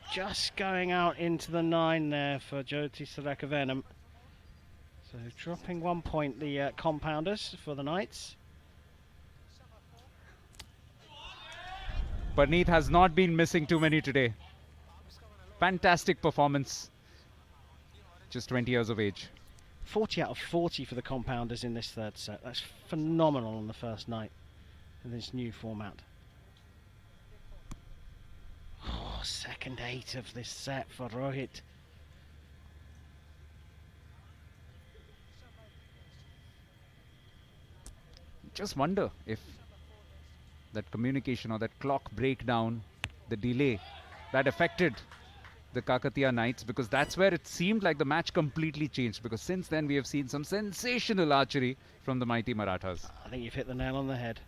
Just going out into the 9 there for Jyoti Sarakavenam. So dropping 1 point, the compounders for the Knights. Parneet has not been missing too many today. Fantastic performance. Just 20 years of age. 40 out of 40 for the compounders in this third set. That's phenomenal on the first night in this new format. Oh, second 8 of this set for Rohit. Just wonder if that communication or that clock breakdown, the delay, that affected the Kakatiya Knights, because that's where it seemed like the match completely changed, because since then we have seen some sensational archery from the Mighty Marathas. I think you've hit the nail on the head.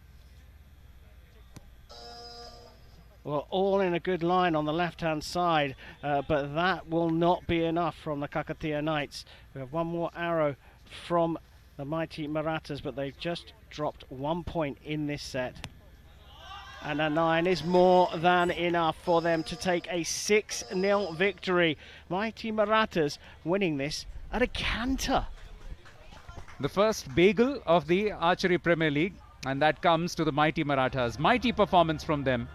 Well, all in a good line on the left-hand side, but that will not be enough from the Kakatiya Knights. We have one more arrow from the Mighty Marathas, but they've just dropped 1 point in this set. And a 9 is more than enough for them to take a 6-0 victory. Mighty Marathas winning this at a canter. The first bagel of the Archery Premier League, and that comes to the Mighty Marathas. Mighty performance from them.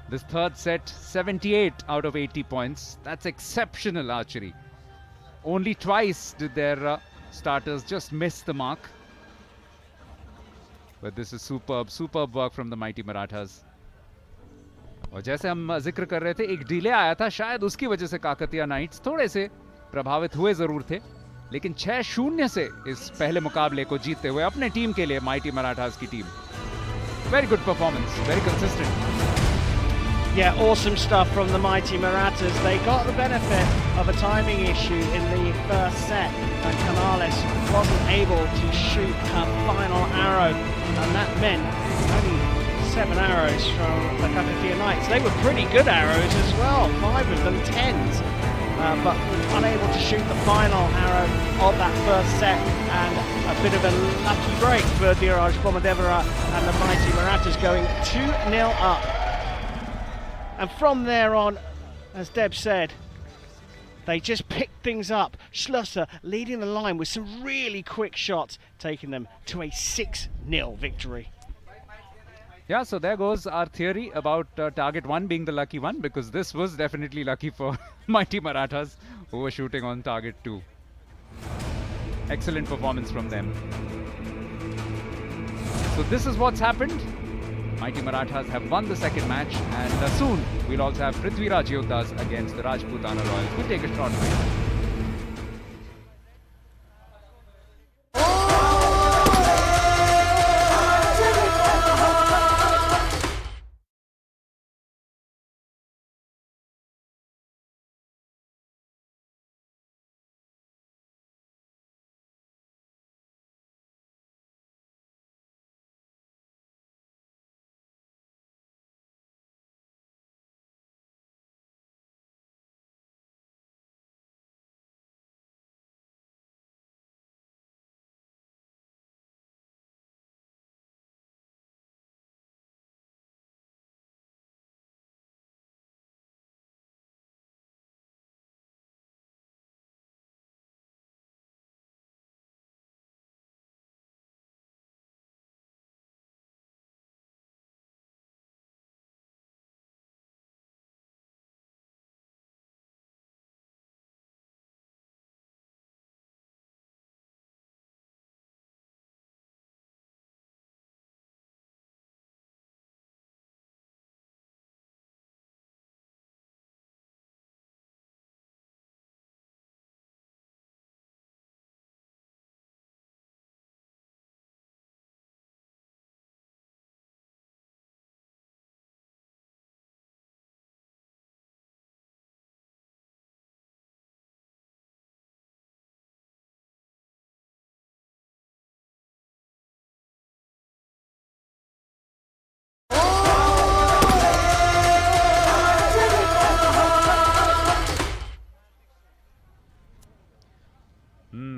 This third set, 78 out of 80 points. That's exceptional archery. Only twice did their starters just miss the mark. But this is superb work from the Mighty Marathas. और जैसे हम जिक्र कर रहे थे, एक delay आया था, शायद उसकी वजह से काकतिया नाइट्स थोड़े से प्रभावित हुए जरूर थे, लेकिन 6-0 से इस पहले मुकाबले को जीतते हुए अपने टीम के लिए माइटी मराठास की team. Very good performance, very consistent. Yeah, awesome stuff from the Mighty Marathas. They got the benefit of a timing issue in the first set, and Canales wasn't able to shoot her final arrow, and that meant only 7 arrows from the Kakatiya Knights. They were pretty good arrows as well, 5 of them 10s. but unable to shoot the final arrow of that first set, and a bit of a lucky break for Dheeraj Bommadevara and the mighty Marathas, going 2-0 up. And from there on, as Deb said, they just picked things up. Schlosser leading the line with some really quick shots, taking them to a 6-0 victory. Yeah, so there goes our theory about target 1 being the lucky one, because this was definitely lucky for mighty Marathas, who were shooting on target 2. Excellent performance from them. So this is what's happened. Mighty Marathas have won the second match, and soon we'll also have Prithviraj Yoddhas against the Rajputana Royals. We'll take a short break.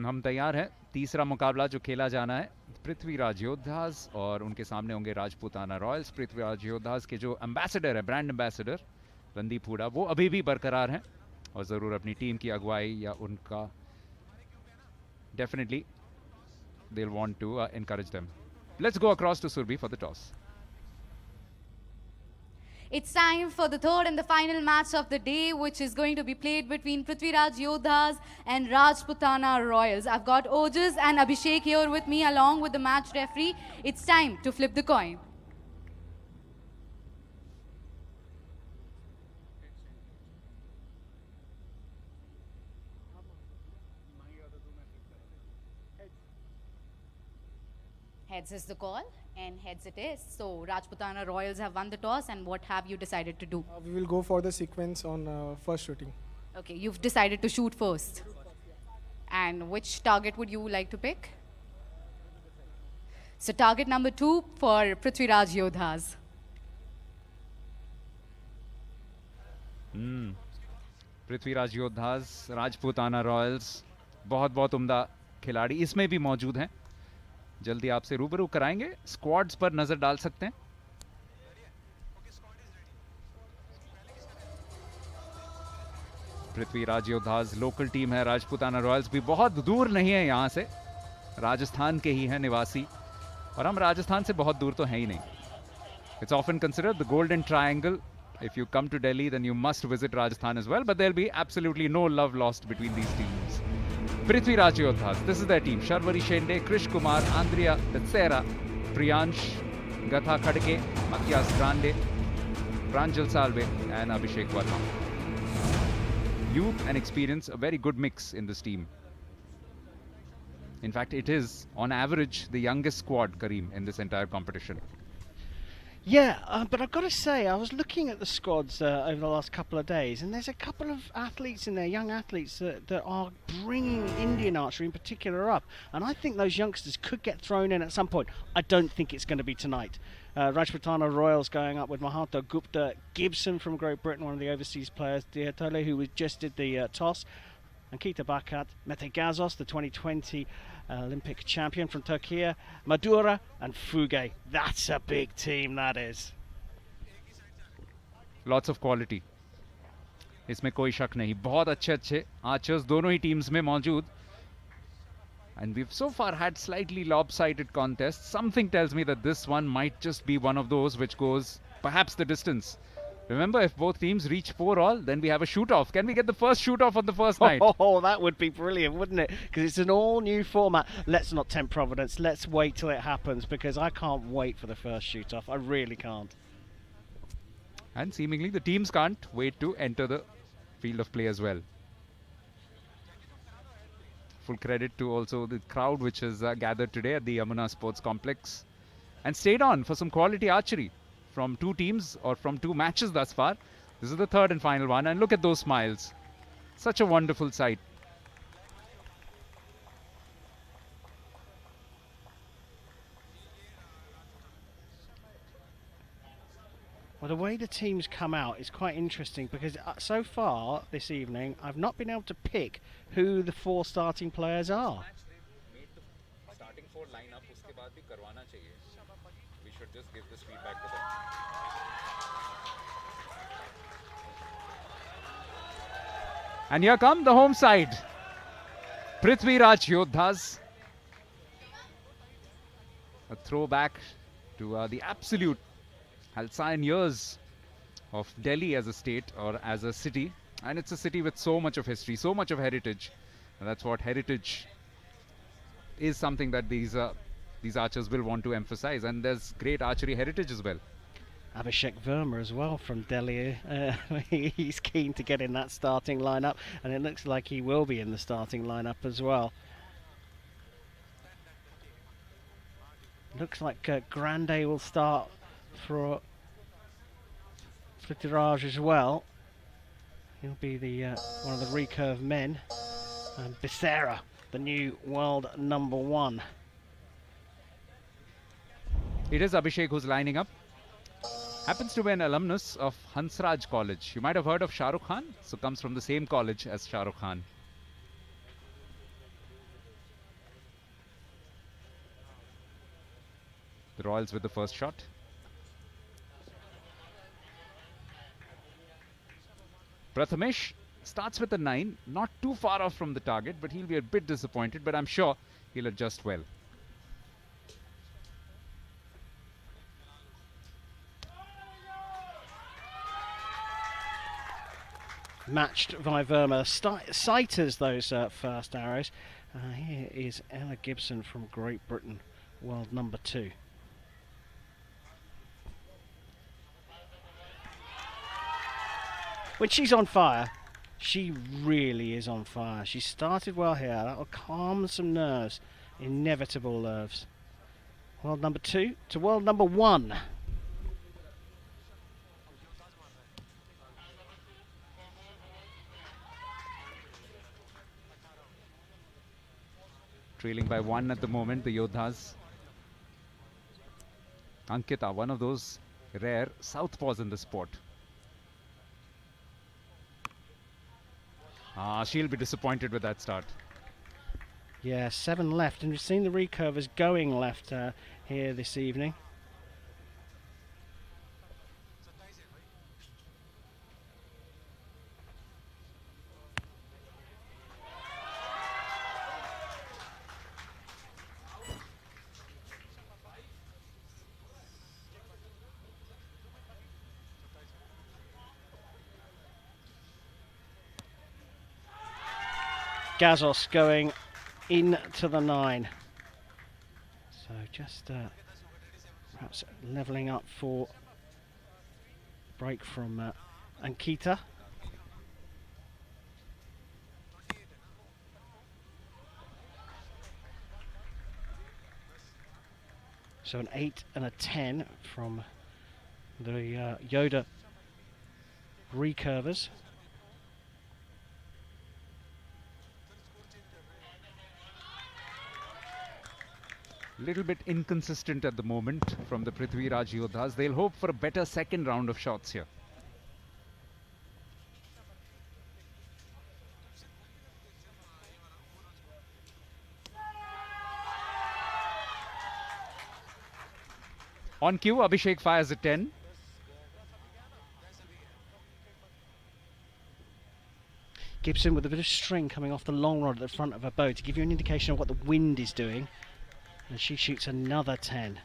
हम तैयार हैं। तीसरा मुकाबला जो खेला जाना है, पृथ्वीराज योद्धास और उनके सामने होंगे राजपूताना रॉयल्स। पृथ्वीराज योद्धास के जो एम्बेसडर है, ब्रांड एम्बेसडर रणदीप हुडा, वो अभी भी बरकरार हैं और ज़रूर अपनी टीम की अगुवाई या उनका definitely they'll want to encourage them. Let's go across to Surbi for the toss. It's time for the third and the final match of the day, which is going to be played between Prithviraj Yoddhas and Rajputana Royals. I've got Ojas and Abhishek here with me along with the match referee. It's time to flip the coin. Heads is the call, and heads it is. So Rajputana Royals have won the toss, and what have you decided to do? We will go for the sequence on first shooting. Okay, you've decided to shoot first. And which target would you like to pick? So target number 2 for Prithviraj Yoddhas. Prithviraj योद्धास, Rajputana Royals, बहुत बहुत उम्दा खिलाड़ी इसमें भी मौजूद हैं। जल्दी आपसे रूबरू कराएंगे, स्क्वाड्स पर नजर डाल सकते हैं। पृथ्वीराज योद्धास लोकल टीम है, राजपूताना रॉयल्स भी बहुत दूर नहीं है यहाँ से, राजस्थान के ही हैं निवासी, और हम राजस्थान से बहुत दूर तो हैं ही नहीं। It's often considered the golden triangle. If you come to Delhi, then you must visit Rajasthan as well, but there'll be absolutely no love lost between these teams. Prithviraj Yoddhas, this is their team. Sharvari Shende, Krish Kumar, Andrea Betsera, Priyansh, Gatha Khadke, Matthias Grande, Pranjal Salve, and Abhishek Verma. Youth and experience, a very good mix in this team. In fact, it is, on average, the youngest squad, Kareem, in this entire competition. Yeah, but I've got to say, I was looking at the squads over the last couple of days, and there's a couple of athletes in there, young athletes, that are bringing Indian archery in particular up. And I think those youngsters could get thrown in at some point. I don't think it's going to be tonight. Rajputana Royals going up with Mahato Gupta, Gibson from Great Britain, one of the overseas players, Diatole, who just did the toss, Ankita Bakat, Mete Gazos, the 2020 Olympic champion from Turkey, Madura and Fuge. That's a big team, that is. Lots of quality. इसमें कोई शक नहीं. बहुत अच्छे archers दोनों ही teams में मौजूद. And we've so far had slightly lopsided contests. Something tells me that this one might just be one of those which goes perhaps the distance. Remember, if both teams reach 4-all, then we have a shoot-off. Can we get the first shoot-off on the first night? Oh, that would be brilliant, wouldn't it? Because it's an all-new format. Let's not tempt Providence. Let's wait till it happens, because I can't wait for the first shoot-off. I really can't. And seemingly the teams can't wait to enter the field of play as well. Full credit to also the crowd which has gathered today at the Yamuna Sports Complex and stayed on for some quality archery from two teams, or from two matches thus far. This is the third and final one, and look at those smiles. Such a wonderful sight. Well, the way the teams come out is quite interesting, because so far this evening I've not been able to pick who the 4 starting players are. Starting 4 lineup उसके बाद भी करवाना चाहिए. We should just give this feedback to them. And here come the home side. Prithviraj Yodhas. A throwback to the absolute halcyon years of Delhi as a state, or as a city. And it's a city with so much of history, so much of heritage. And that's what heritage is, something that these archers will want to emphasize. And there's great archery heritage as well. Abhishek Verma as well from Delhi. He's keen to get in that starting lineup, and it looks like he will be in the starting lineup as well. Looks like Grande will start for Prithviraj as well. He'll be the one of the recurve men. And Becerra, the new world #1. It is Abhishek who's lining up. Happens to be an alumnus of Hansraj College. You might have heard of Shah Rukh Khan, so comes from the same college as Shah Rukh Khan. The Royals with the first shot. Prathamesh starts with a 9, not too far off from the target, but he'll be a bit disappointed, but I'm sure he'll adjust well. Matched by Verma. Sighters those first arrows. Here is Ella Gibson from Great Britain, world #2. When she's on fire, she really is on fire. She started well here. That will calm some nerves. Inevitable nerves. World #2 to world #1. Trailing by 1 at the moment, the Yodhas. Ankita, one of those rare southpaws in the sport. She'll be disappointed with that start. Yeah, 7 left, and we've seen the recurvers going left here this evening. Gazos going into the 9. So just perhaps levelling up for break from Ankita. So an 8 and a 10 from The Yoda recurvers. Little bit inconsistent at the moment from the Prithviraj Yodhas. They'll hope for a better second round of shots here. On cue, Abhishek fires a 10. Gibson with a bit of string coming off the long rod at the front of her bow to give you an indication of what the wind is doing. And she shoots another 10.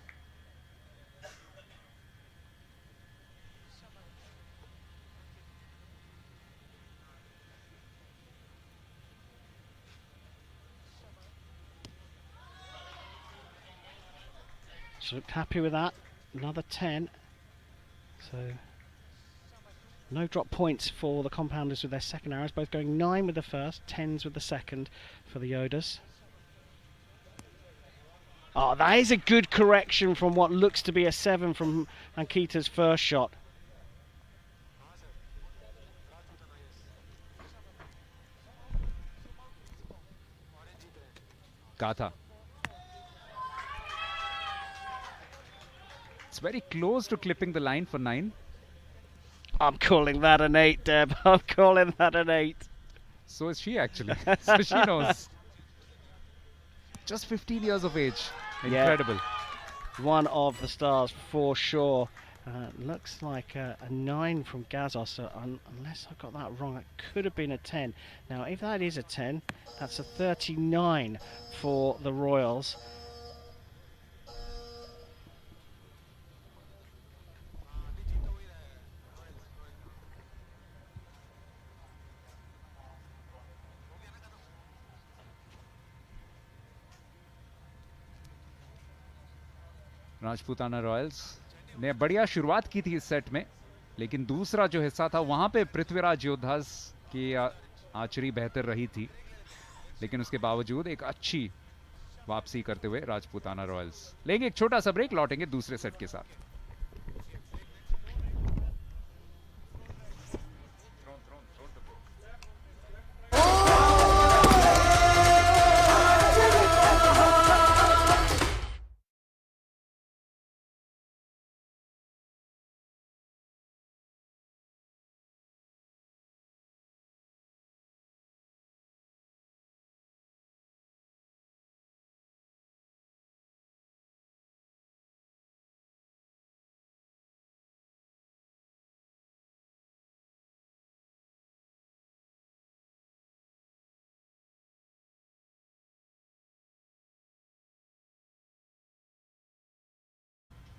She looked happy with that. Another 10. So no drop points for the compounders with their second arrows, both going 9 with the first, 10s with the second for the Yodas. Oh, that is a good correction from what looks to be a 7 from Ankita's first shot. Gatha. It's very close to clipping the line for 9. I'm calling that an 8, Deb. I'm calling that an 8. So is she actually. So she knows. Just 15 years of age. Incredible. Yeah. One of the stars for sure. Looks like a 9 from Gazos, so unless I got that wrong, that could have been a 10. Now, if that is a 10, that's a 39 for the Royals. Rajputana Royals ने बढ़िया शुरुआत की थी इस set में, लेकिन दूसरा जो हिस्सा था वहां पे पृथ्वीराज योद्धास की आर्चरी बेहतर रही थी, लेकिन उसके बावजूद एक अच्छी वापसी करते हुए राजपूताना रॉयल्स लेंगे एक छोटा सा ब्रेक, लौटेंगे दूसरे सेट के साथ.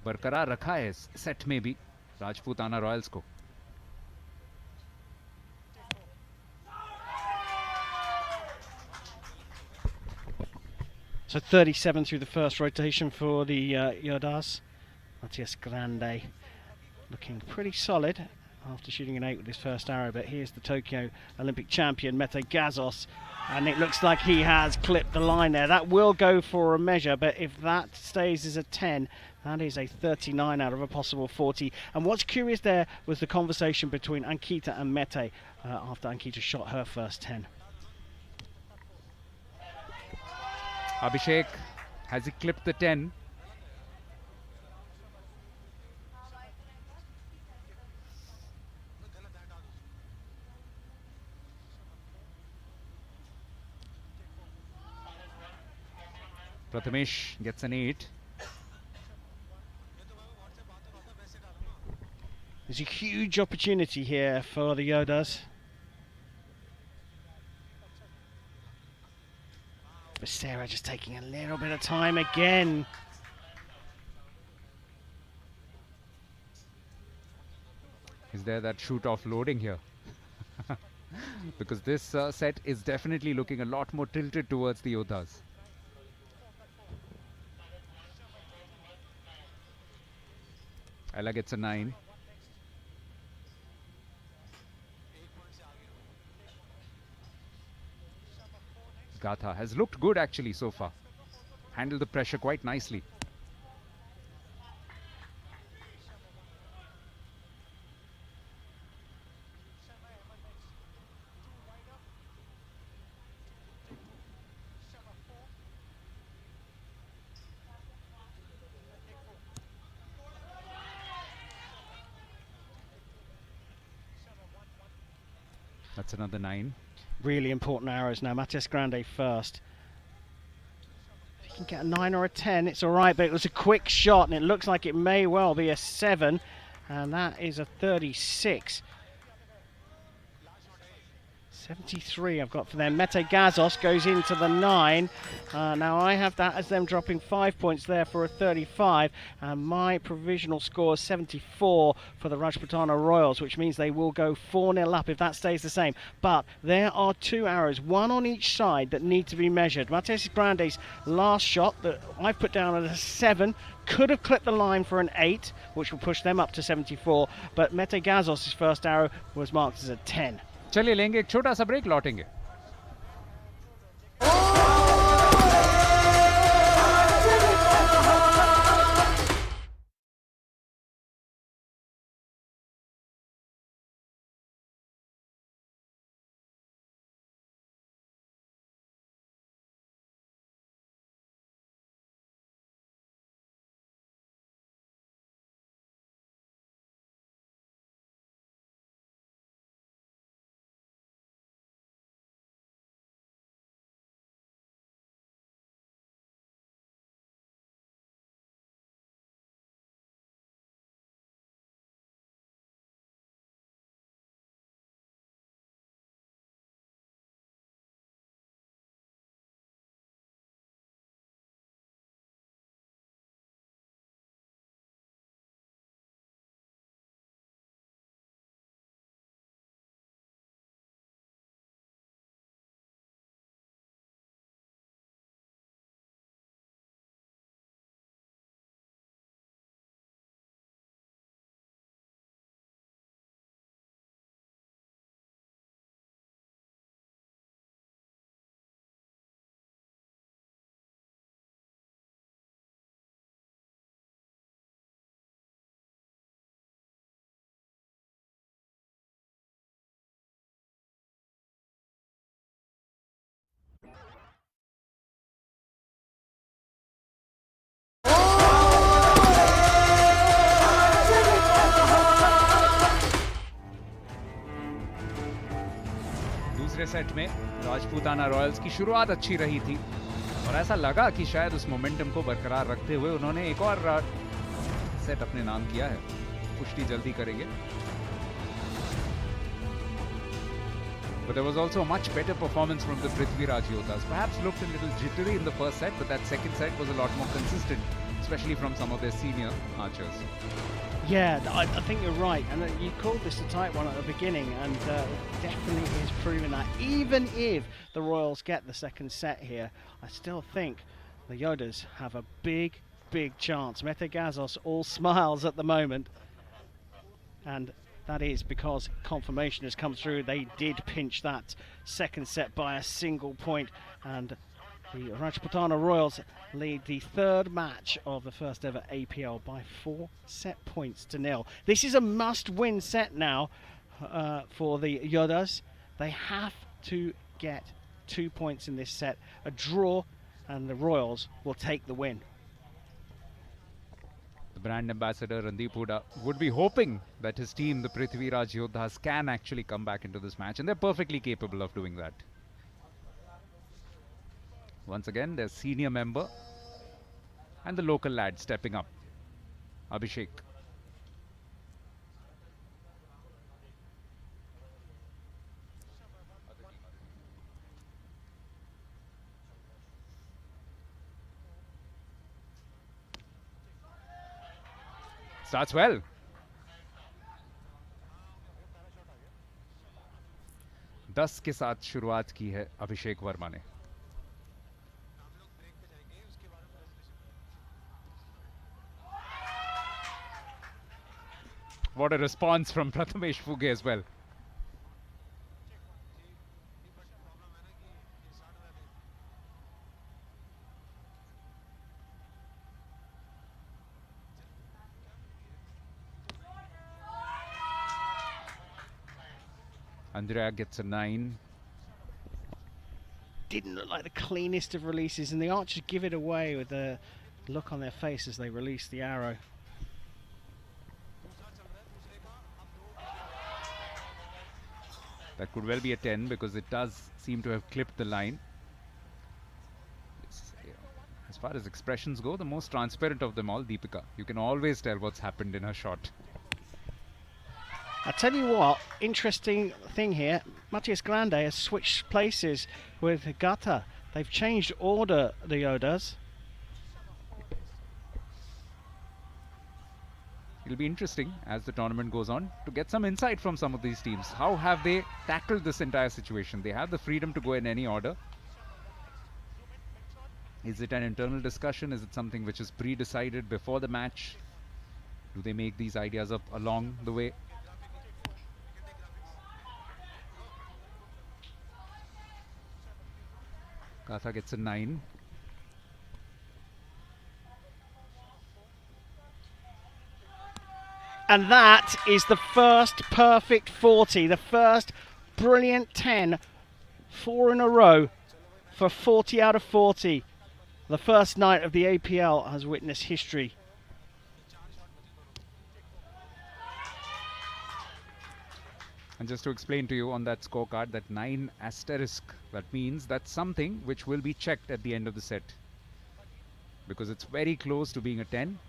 बरकरार रखा है इस सेट में भी राजपूताना रॉयल्स को. So 37 through the first rotation for the Yodas. Matias Grande looking pretty solid after shooting an 8 with his first arrow, but here's the Tokyo Olympic champion Mete Gazos, and it looks like he has clipped the line there. That will go for a measure, but if that stays as a 10, that is a 39 out of a possible 40. And what's curious there was the conversation between Ankita and Mete after Ankita shot her first 10. Abhishek, has he clipped the 10? Prathamesh gets an 8. There's a huge opportunity here for the Yodas. But Sarah just taking a little bit of time again. Is there that shoot offloading here? Because this set is definitely looking a lot more tilted towards the Yoddhas. Ella gets a 9. Gatha has looked good actually so far. Handled the pressure quite nicely. That's another 9. Really important arrows now. Matias Grande first. If he can get a 9 or a 10, it's all right, but it was a quick shot, and it looks like it may well be a 7, and that is a 36. 73 I've got for them. Mete Gazos goes into the 9. Now I have that as them dropping 5 points there for a 35. And my provisional score is 74 for the Rajputana Royals, which means they will go 4-0 up if that stays the same. But there are 2 arrows, one on each side, that need to be measured. Matias Grande's last shot that I've put down as a 7 could have clipped the line for an 8, which will push them up to 74. But Mete Gazos' first arrow was marked as a 10. चलिए लेंगे एक छोटा सा break, लौटेंगे. दूसरे set में Rajputana Royals की शुरुआत अच्छी रही थी और ऐसा लगा कि शायद उस मोमेंटम को बरकरार रखते हुए उन्होंने एक और सेट अपने नाम किया है. पुष्टि जल्दी करेंगे. But there was also a much better performance from the Prithviraj Yoddhas. Perhaps looked a little jittery in the first set, but that second set was a lot more consistent, especially from some of their senior archers. Yeah, I think you're right. And you called this a tight one at the beginning, and definitely is proving that. Even if the Royals get the second set here, I still think the Yoddhas have a big, big chance. Mete Gazos all smiles at the moment. And that is because confirmation has come through. They did pinch that second set by a single point, and the Rajputana Royals lead the third match of the first ever APL by 4 set points to 0. This is a must-win set now for the Yoddhas. They have to get 2 points in this set, a draw, and the Royals will take the win. The brand ambassador Randeep Hooda would be hoping that his team, the Prithviraj Yoddhas, can actually come back into this match, and they're perfectly capable of doing that. Once again, their senior member and the local lad stepping up, Abhishek. Starts well. 10 के साथ शुरुआत की है अभिषेक वर्मा ने. What a response from Prathamesh Fuge as well. Andrea gets a 9. Didn't look like the cleanest of releases, and the archers give it away with the look on their face as they release the arrow. That could well be a 10 because it does seem to have clipped the line. As far as expressions go, the most transparent of them all, Deepika. You can always tell what's happened in her shot. I tell you what, interesting thing here, Matthias Grande has switched places with Gata. They've changed order, the Yodas. It'll be interesting as the tournament goes on to get some insight from some of these teams. How have they tackled this entire situation? They have the freedom to go in any order. Is it an internal discussion? Is it something which is pre-decided before the match? Do they make these ideas up along the way? Katha gets a 9. And that is the first perfect 40, the first brilliant 10, 4 in a row for 40 out of 40. The first night of the APL has witnessed history. And just to explain to you on that scorecard, that 9 asterisk, that means that's something which will be checked at the end of the set. Because it's very close to being a 10.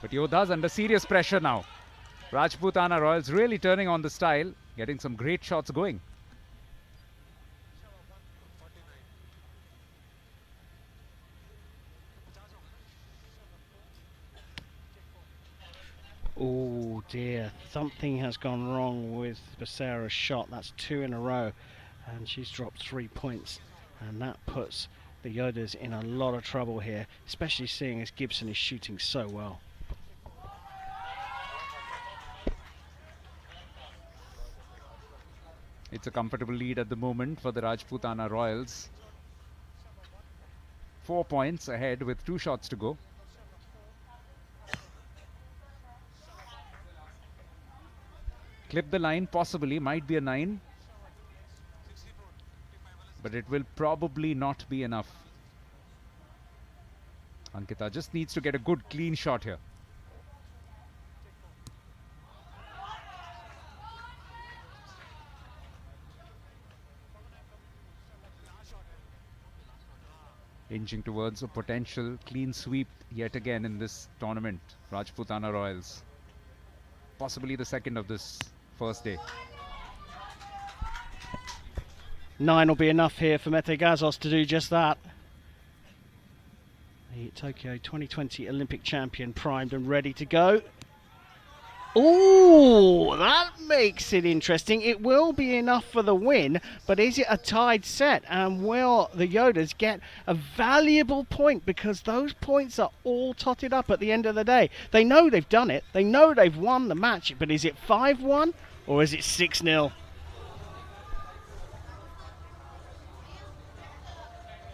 But Yodha's under serious pressure now. Rajputana Royals really turning on the style, getting some great shots going. Oh dear, something has gone wrong with Becerra's shot. That's 2 in a row, and she's dropped 3 points, and that puts the Yodas in a lot of trouble here, especially seeing as Gibson is shooting so well. It's a comfortable lead at the moment for the Rajputana Royals. 4 points ahead with 2 shots to go. Clip the line, possibly, might be a 9. But it will probably not be enough. Ankita just needs to get a good clean shot here. Inching towards a potential clean sweep yet again in this tournament. Rajputana Royals. Possibly the second of this first day. 9 will be enough here for Mete Gazos to do just that. The Tokyo 2020 Olympic champion primed and ready to go. Ooh, that makes it interesting. It will be enough for the win, but is it a tied set? And will the Yodas get a valuable point? Because those points are all totted up at the end of the day. They know they've done it. They know they've won the match, but is it 5-1 or is it 6-0?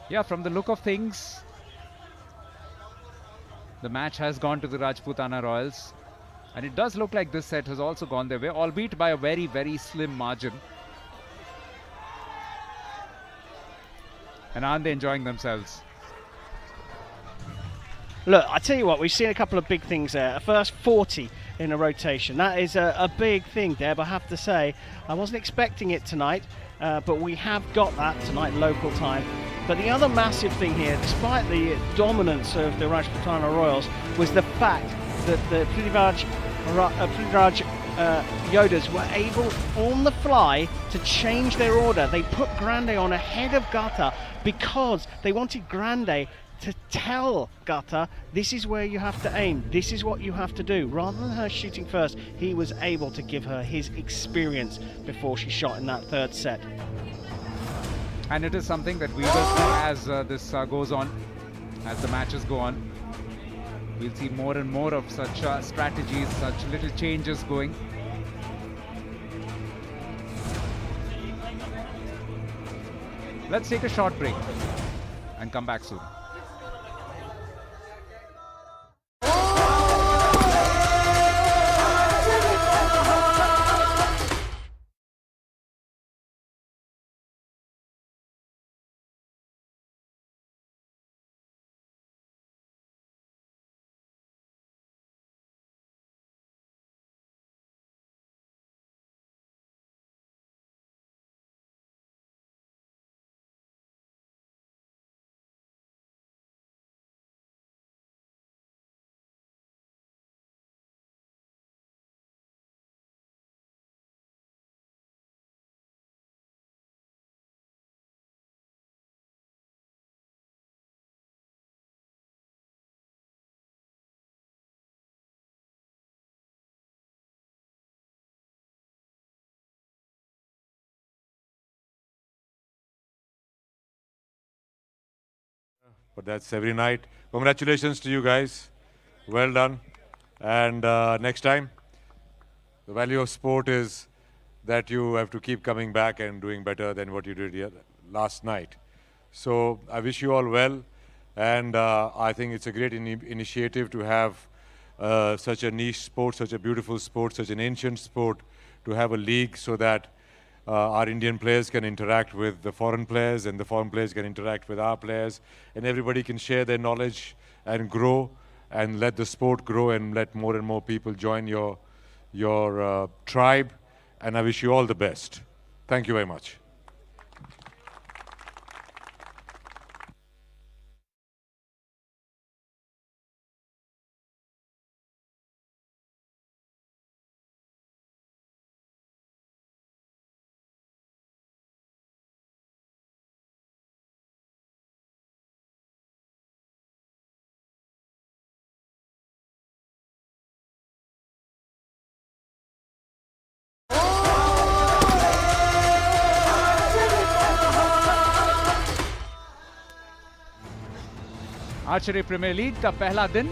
Yeah, from the look of things, the match has gone to the Rajputana Royals. And it does look like this set has also gone their way, albeit by a very, very slim margin. And aren't they enjoying themselves? Look, I tell you what, we've seen a couple of big things there. A first 40 in a rotation. That is a big thing, Deb, I have to say. I wasn't expecting it tonight, but we have got that tonight local time. But the other massive thing here, despite the dominance of the Rajputana Royals, was the fact that the Prithviraj Yodas were able, on the fly, to change their order. They put Grande on ahead of Gata because they wanted Grande to tell Gata, this is where you have to aim, this is what you have to do. Rather than her shooting first, he was able to give her his experience before she shot in that third set. And it is something that we will see as this goes on, as the matches go on. We'll see more and more of such strategies, such little changes going. Let's take a short break and come back soon. but that's every night. Congratulations to you guys. Well done. And next time, the value of sport is that you have to keep coming back and doing better than what you did last night. So I wish you all well. And I think it's a great initiative to have such a niche sport, such a beautiful sport, such an ancient sport, to have a league so that our Indian players can interact with the foreign players and the foreign players can interact with our players, and everybody can share their knowledge and grow and let the sport grow and let more and more people join your tribe. And I wish you all the best. Thank you very much. Archery Premier League का पहला दिन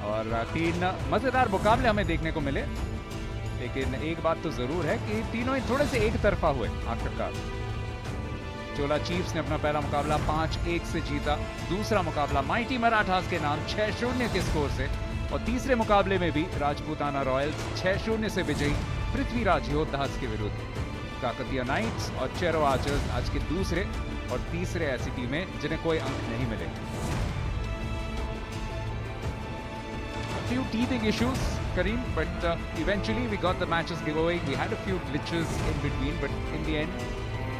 और 3 मजेदार मुकाबले हमें देखने को मिले, लेकिन एक बात तो जरूर है कि तीनों ही थोड़े से एक तरफा हुए आखिरकार। चोला चीफ्स ने अपना पहला मुकाबला 5-1 से जीता, दूसरा मुकाबला माइटी मराठास के नाम 6-0 के स्कोर से, और तीसरे मुकाबले में भी राजपूताना रॉयल्स 6-0 से विजयी पृथ्वीराज योद्धास के विरुद्ध। काकतिया नाइट्स और चेरो आर्चर्स आज के दूसरे और तीसरे ऐसी टीमें जिन्हें कोई अंक नहीं मिले। Few teething issues, Kareem, but eventually we got the matches going. We had a few glitches in between, but in the end,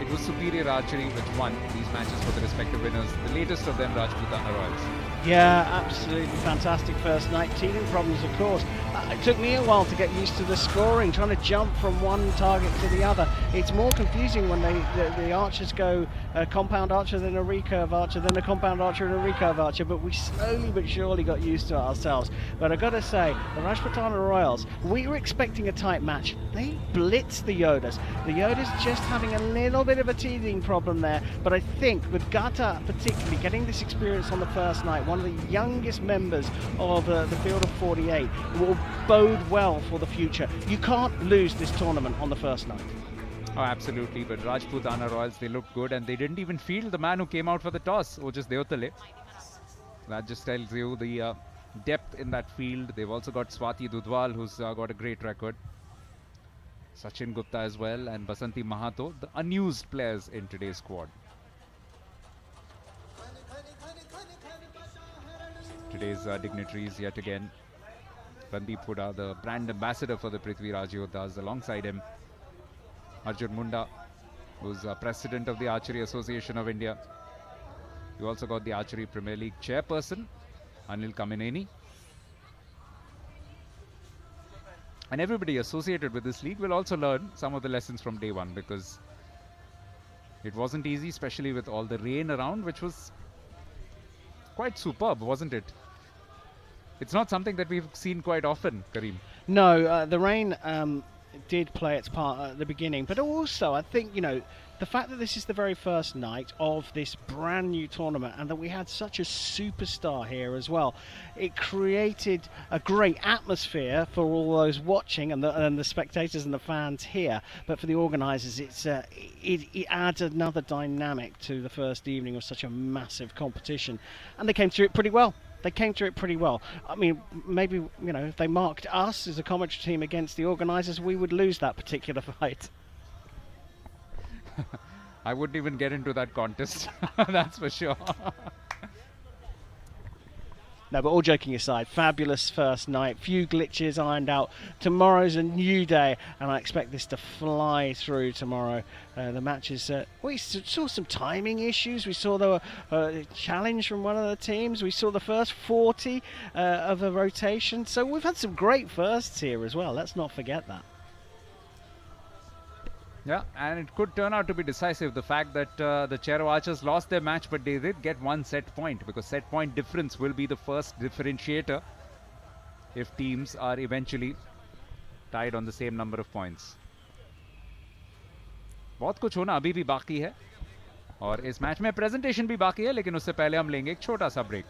it was Superior Archery which won these matches for the respective winners. The latest of them, Rajputana Royals. Yeah, absolutely fantastic first night. Teething problems, of course. It took me a while to get used to the scoring, trying to jump from one target to the other. It's more confusing when the archers go a compound archer, then a recurve archer, then a compound archer and a recurve archer, but we slowly but surely got used to it ourselves. But I've got to say, the Rajputana Royals, we were expecting a tight match. They blitzed the Yodas. The Yodas just having a little bit of a teething problem there, but I think with Gata particularly getting this experience on the first night, one of the youngest members of the field of 48, will bode well for the future. You can't lose this tournament on the first night. Oh, absolutely. But Rajputana Royals, they looked good and they didn't even field the man who came out for the toss, which is Deotale. That just tells you the depth in that field. They've also got Swati Dudwal, who's got a great record. Sachin Gupta as well, and Basanti Mahato, the unused players in today's squad. Today's dignitaries yet again. Randeep Huda, the brand ambassador for the Prithviraj Yoddhas, alongside him Arjun Munda, who's president of the Archery Association of India. You also got the Archery Premier League chairperson, Anil Kamineni. And everybody associated with this league will also learn some of the lessons from day one, because it wasn't easy, especially with all the rain around, which was quite superb, wasn't it? It's not something that we've seen quite often, Kareem. No, the rain did play its part at the beginning, but also I think, you know, the fact that this is the very first night of this brand new tournament and that we had such a superstar here as well, it created a great atmosphere for all those watching and the spectators and the fans here. But for the organisers, it adds another dynamic to the first evening of such a massive competition, and they came through it pretty well. They came through it pretty well. I mean, maybe, you know, if they marked us as a commentary team against the organisers, we would lose that particular fight. I wouldn't even get into that contest, that's for sure. No, but all joking aside, fabulous first night, few glitches ironed out. Tomorrow's a new day, and I expect this to fly through tomorrow. The matches, we saw some timing issues. We saw the challenge from one of the teams. We saw the first 40 of a rotation. So we've had some great firsts here as well. Let's not forget that. Yeah, and it could turn out to be decisive. The fact that the Chero Archers lost their match, but they did get one set point, because set point difference will be the first differentiator if teams are eventually tied on the same number of points. बहुत कुछ होना अभी भी बाकी है. और इस match में प्रेजेंटेशन भी बाकी है, लेकिन उससे पहले हम लेंगे एक छोटा सा break.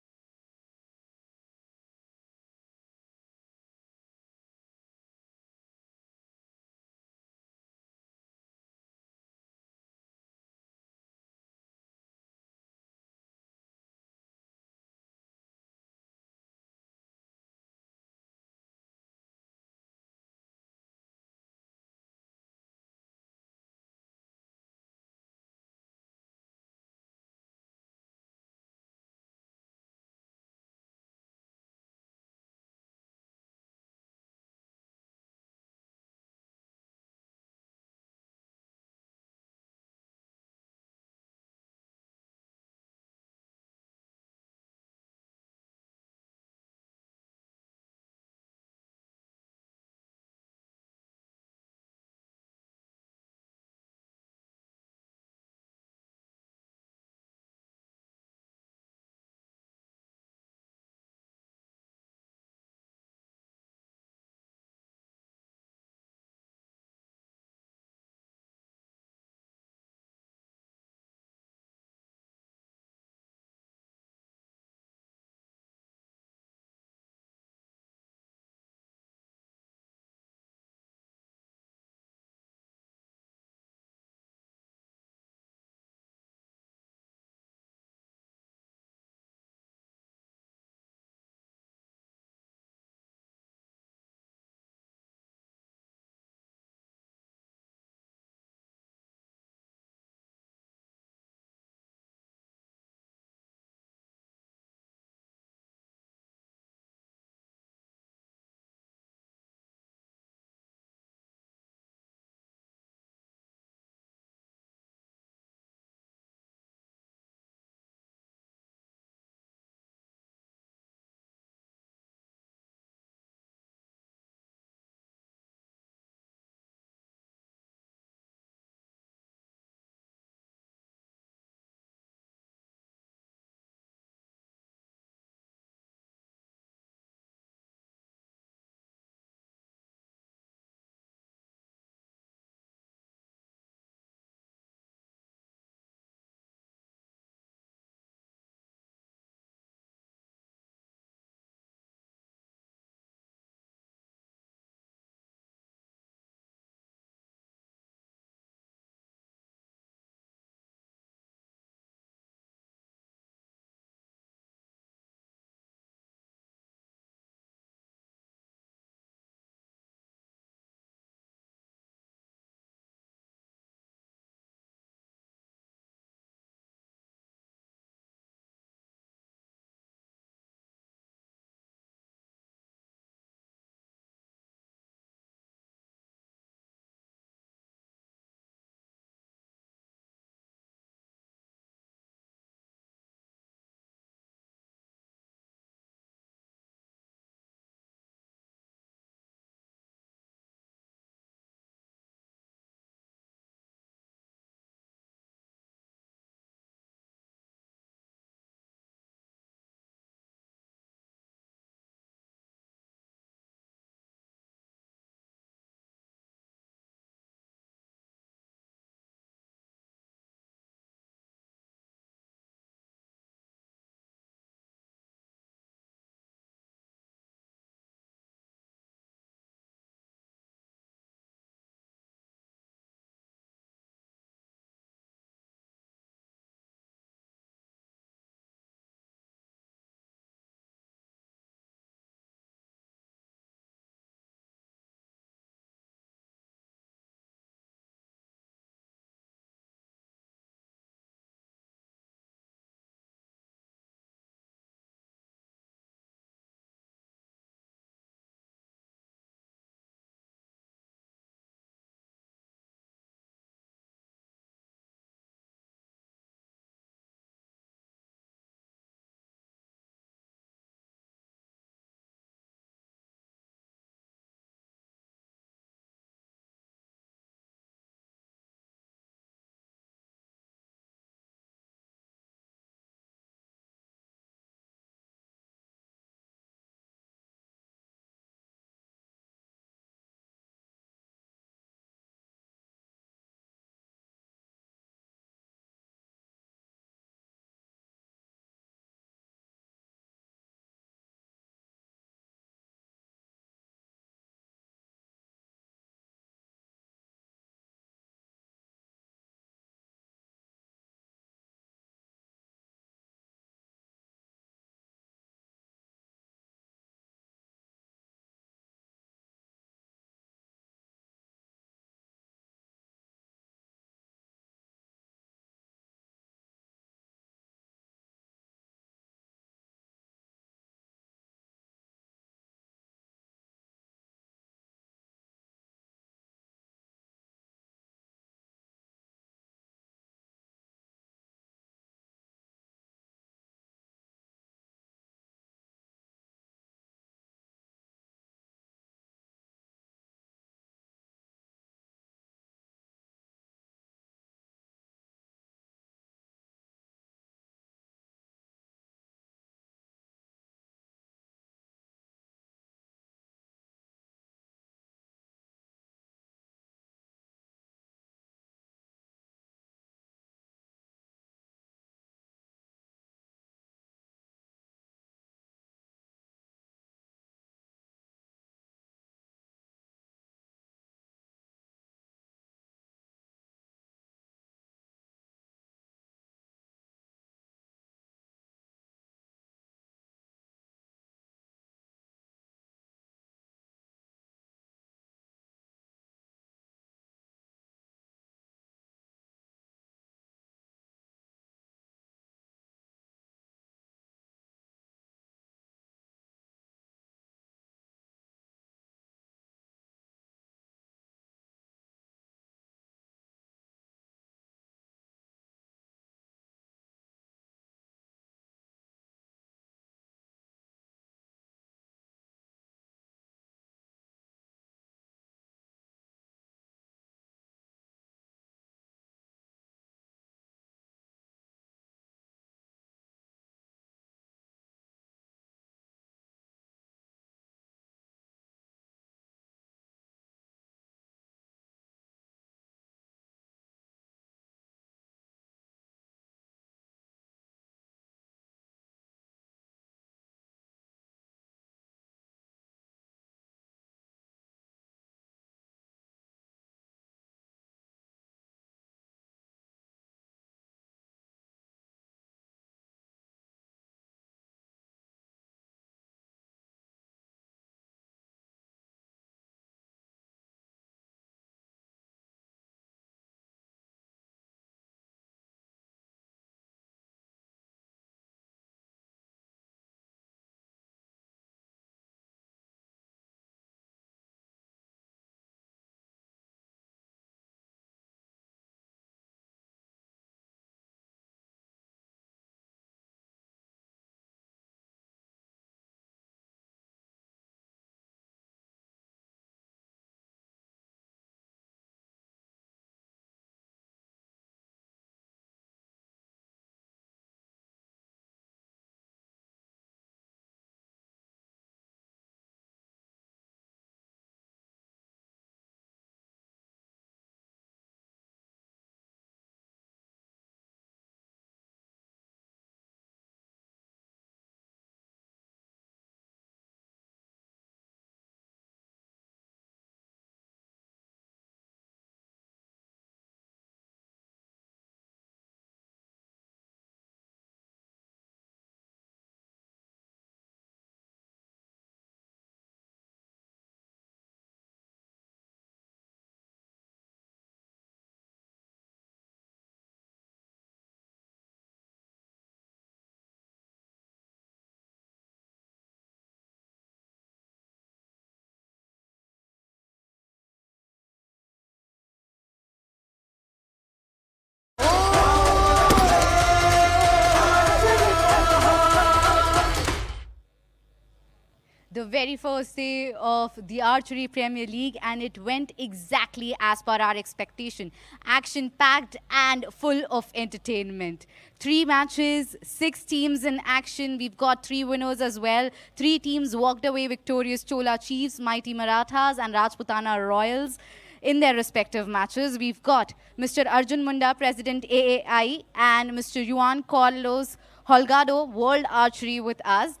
the very first day of the Archery Premier League, and it went exactly as per our expectation. Action-packed and full of entertainment. 3 matches, 6 teams in action. We've got 3 winners as well. 3 teams walked away victorious: Chola Chiefs, Mighty Marathas, and Rajputana Royals in their respective matches. We've got Mr. Arjun Munda, President AAI, and Mr. Juan Carlos Holgado, World Archery, with us.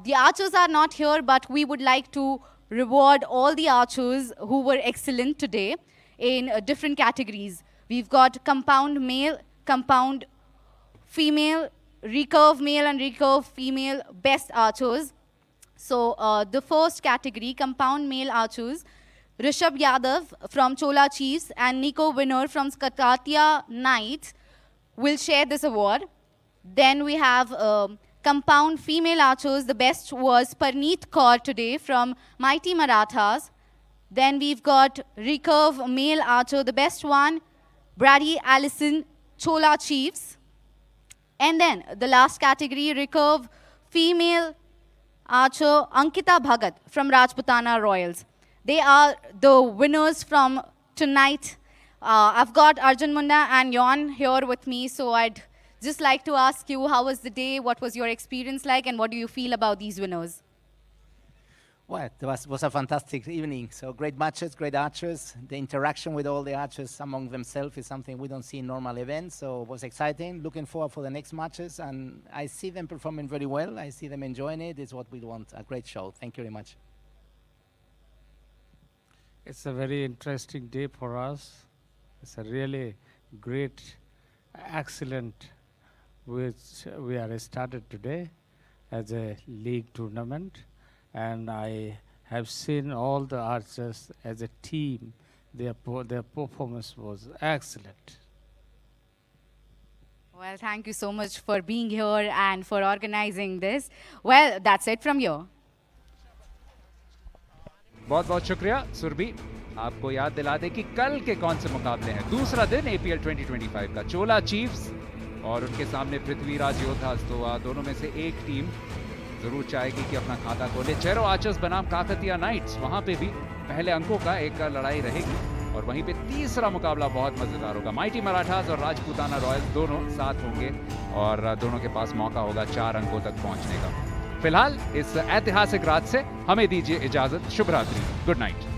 The archers are not here, but we would like to reward all the archers who were excellent today in different categories. We've got compound male, compound female, recurve male, and recurve female best archers. So the first category, compound male archers, Rishabh Yadav from Chola Chiefs and Nico Winner from Skakatia Knights will share this award. Then we have compound female archers. The best was Parneet Kaur today from Mighty Marathas. Then we've got recurve male archer. The best one, Brady Allison, Chola Chiefs. And then the last category, recurve female archer, Ankita Bhagat from Rajputana Royals. They are the winners from tonight. I've got Arjun Munda and Yon here with me, so I'd just like to ask you, how was the day, what was your experience like, and what do you feel about these winners? Well, it was a fantastic evening. So great matches, great archers. The interaction with all the archers among themselves is something we don't see in normal events. So it was exciting. Looking forward for the next matches. And I see them performing very well. I see them enjoying it. It's what we want. A great show. Thank you very much. It's a very interesting day for us. It's a really great, excellent, which we are started today as a league tournament. And I have seen all the archers as a team. Their performance was excellent. Well, thank you so much for being here and for organizing this. Well, that's it from here. बहुत बहुत शुक्रिया सुरभि। आपको याद दिला दें कि कल के कौन से मुकाबले हैं। दूसरा दिन APL 2025 का चोला चीफ्स और उनके सामने पृथ्वीराज योद्धास। तो दोनों में से एक टीम जरूर चाहेगी कि अपना खाता खोले। चेरो आर्चर्स बनाम काकतिया नाइट्स, वहां पे भी पहले अंकों का एक लड़ाई रहेगी और वहीं पे तीसरा मुकाबला बहुत मजेदार होगा। माइटी मराठास और राजपूताना रॉयल्स दोनों साथ होंगे और दोनों के पास मौका होगा 4 अंकों तक पहुंचने का। फिलहाल इस ऐतिहासिक रात से हमें दीजिए इजाजत। शुभ रात्रि, गुड नाइट।